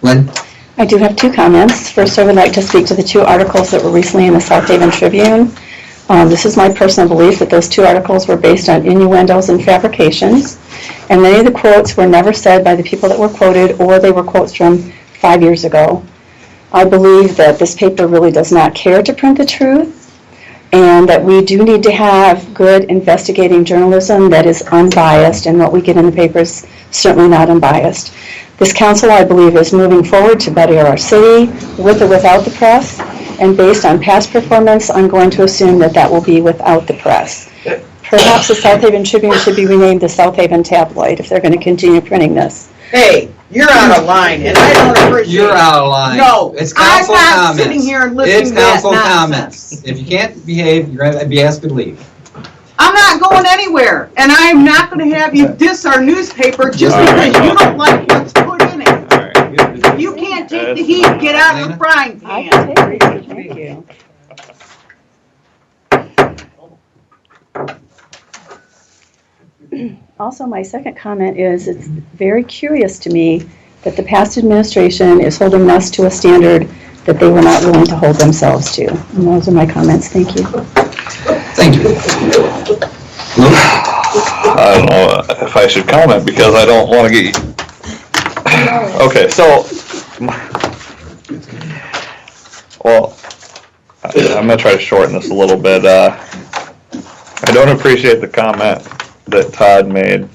Lynn? I do have two comments. First, I would like to speak to the two articles that were recently in the South Haven Tribune. This is my personal belief that those two articles were based on innuendos and fabrications, and many of the quotes were never said by the people that were quoted, or they were quotes from 5 years ago. I believe that this paper really does not care to print the truth, and that we do need to have good investigating journalism that is unbiased, and what we get in the paper is certainly not unbiased. This council, I believe, is moving forward to better our city, with or without the press, and based on past performance, I'm going to assume that that will be without the press. Perhaps the South Haven Tribune should be renamed the South Haven Tabloid if they're going to continue printing this. Hey, you're out of line, and I don't appreciate it. You're out of line. No, It's council I'm not comments. sitting here and listening It's to that council nonsense. comments. If you can't behave, you're going to be asked to leave. I'm not going anywhere, and I'm not going to have you diss our newspaper just because you don't like what's put in it. If you can't take the heat, get out of the frying I pan. can take it. Thank you. Also, my second comment is it's very curious to me that the past administration is holding us to a standard that they were not willing to hold themselves to. And those are my comments. Thank you. Thank you. I don't know if I should comment because I don't want to get. Okay, so. Well, I'm going to try to shorten this a little bit. I don't appreciate the comment that Todd made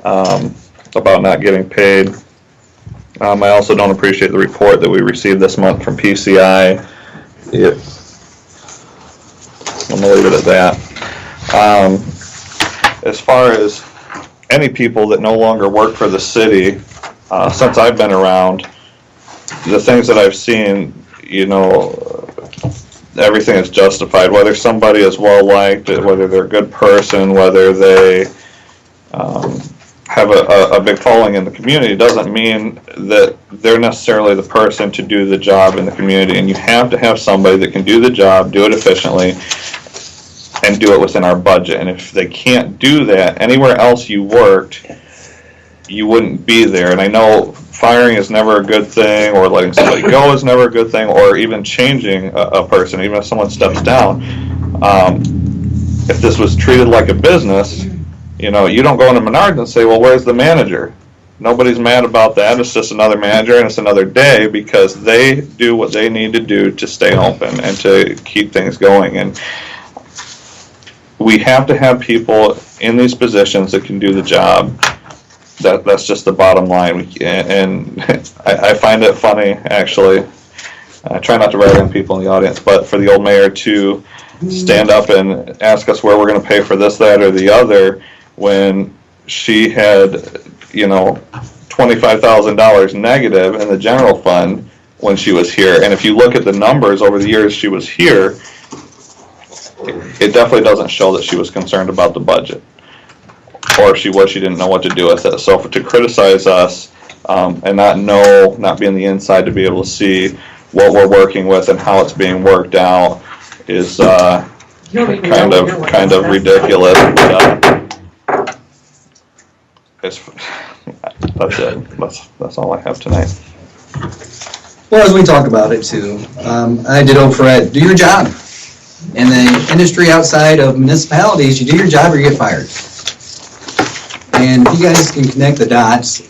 about not getting paid. I also don't appreciate the report that we received this month from PCI. Let I'm gonna leave it at that. As far as any people that no longer work for the city, since I've been around, the things that I've seen, you know, everything is justified, whether somebody is well-liked, whether they're a good person, whether they have a big following in the community, doesn't mean that they're necessarily the person to do the job in the community. And you have to have somebody that can do the job, do it efficiently, and do it within our budget. And if they can't do that, anywhere else you worked, you wouldn't be there. And I know firing is never a good thing, or letting somebody go is never a good thing, or even changing a person, even if someone steps down. If this was treated like a business, you know, you don't go into Menards and say, well, where's the manager? Nobody's mad about that. It's just another manager and it's another day, because they do what they need to do to stay open and to keep things going. And we have to have people in these positions that can do the job. That's just the bottom line. And I find it funny, actually. I try not to rag on people in the audience, but for the old mayor to stand up and ask us where we're going to pay for this, that, or the other, when she had, you know, $25,000 negative in the general fund when she was here. And if you look at the numbers over the years she was here, it definitely doesn't show that she was concerned about the budget. Or if she was, she didn't know what to do with it. So to criticize us and not be on the inside to be able to see what we're working with and how it's being worked out is kind of ridiculous. That's it. That's all I have tonight. Well, as we talked about it too, I did Thweatt, do your job. In the industry outside of municipalities, you do your job or you get fired. And if you guys can connect the dots,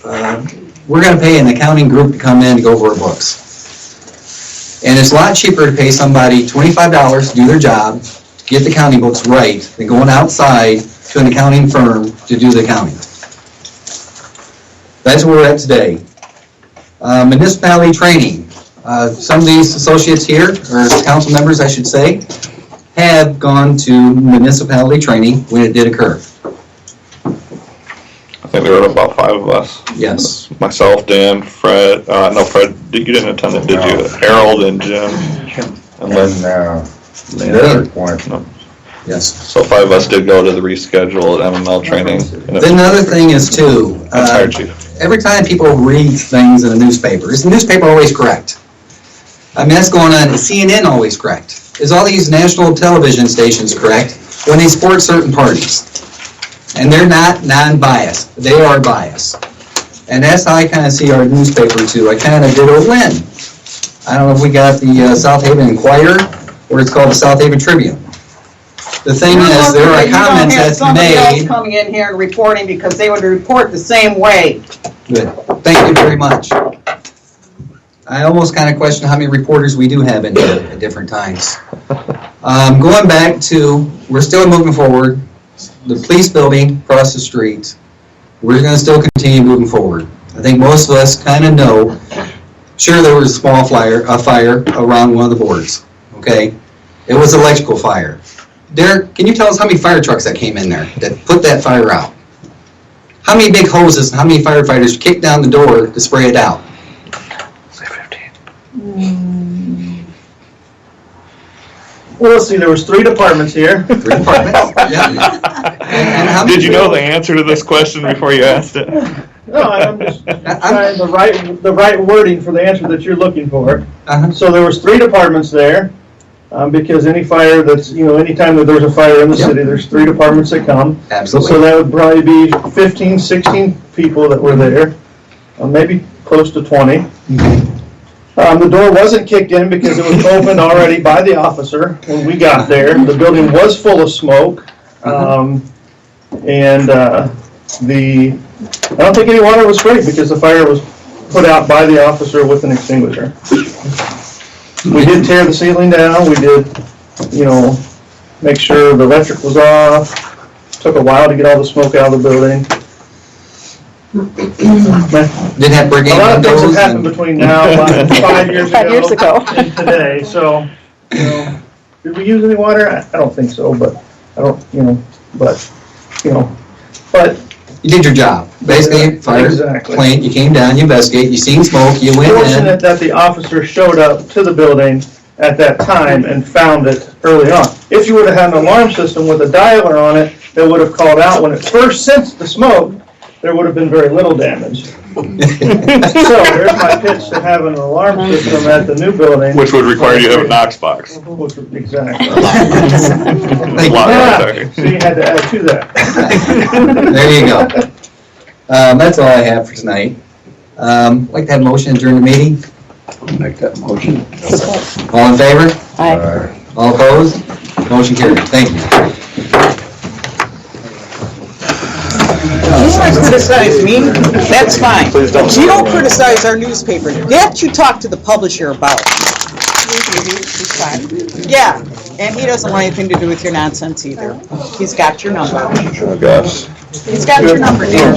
we're going to pay an accounting group to come in to go over our books. And it's a lot cheaper to pay somebody $25 to do their job, to get the accounting books right, than going outside to an accounting firm to do the accounting. That's where we're at today. Municipality training. Some of these associates here, or council members I should say, have gone to municipality training when it did occur. I think there were about 5 of us. Yes. Myself, Dan, Fred, no, Fred, you didn't attend it, did you? Harold and Jim. And Derek went. No. Yes. So 5 of us did go to the rescheduled MML training. Then another thing is too, every time people read things in a newspaper, is the newspaper always correct? I mean, that's going on, is CNN always correct? Is all these national television stations correct when they support certain parties? And they're not non-biased, they are biased. And that's how I kind of see our newspaper too. I kind of did a win. I don't know if we got the South Haven Inquirer, or it's called the South Haven Tribune. The thing is, there are comments that's Somebody else made. coming in here and reporting, because they would report the same way. Good, thank you very much. I almost kind of question how many reporters we do have in here at different times. Going back to, we're still moving forward. The police building across the street, we're going to still continue moving forward. I think most of us kind of know, sure there was a small fire around one of the boards, okay? It was an electrical fire. Derek, can you tell us how many fire trucks that came in there that put that fire out? How many big hoses and how many firefighters kicked down the door to spray it out? Say 15. Well, let's see, there was 3 departments here. 3 departments, yeah. And how many Did you know the answer to this question before you asked it? No, I'm just trying the right wording for the answer that you're looking for. So there was 3 departments there, because any fire that's, anytime that there's a fire in the city, there's 3 departments that come. Absolutely. So that would probably be 15, 16 people that were there, maybe close to 20. The door wasn't kicked in because it was opened already by the officer when we got there. The building was full of smoke. I don't think any water was sprayed because the fire was put out by the officer with an extinguisher. We did tear the ceiling down. We did, make sure the electric was off. Took a while to get all the smoke out of the building. Didn't have brigade a lot of things have windows happened between now and 5 years ago, 5 years ago. and today. So, Did we use any water? I don't think so, but I don't, but. You did your job. Basically, fire Exactly. complaint, you came down, you investigate, you seen smoke, you went in. Fortunate that the officer showed up to the building at that time and found it early on. If you would have had an alarm system with a dialer on it that would have called out when it first sensed the smoke, there would have been very little damage. So there's my pitch to have an alarm system at the new building. Which would require you to have a Knox box. Exactly. Lot right there. So you had to add to that. There you go. That's all I have for tonight. I'd like to have a motion to adjourn the meeting. Make that motion. All in favor? Aye. All opposed? Motion carried. Thank you. You want to criticize me? That's fine. But you don't criticize our newspaper. That you talk to the publisher about. Yeah, and he doesn't want anything to do with your nonsense either. He's got your number. Oh, gosh. He's got your number, dear.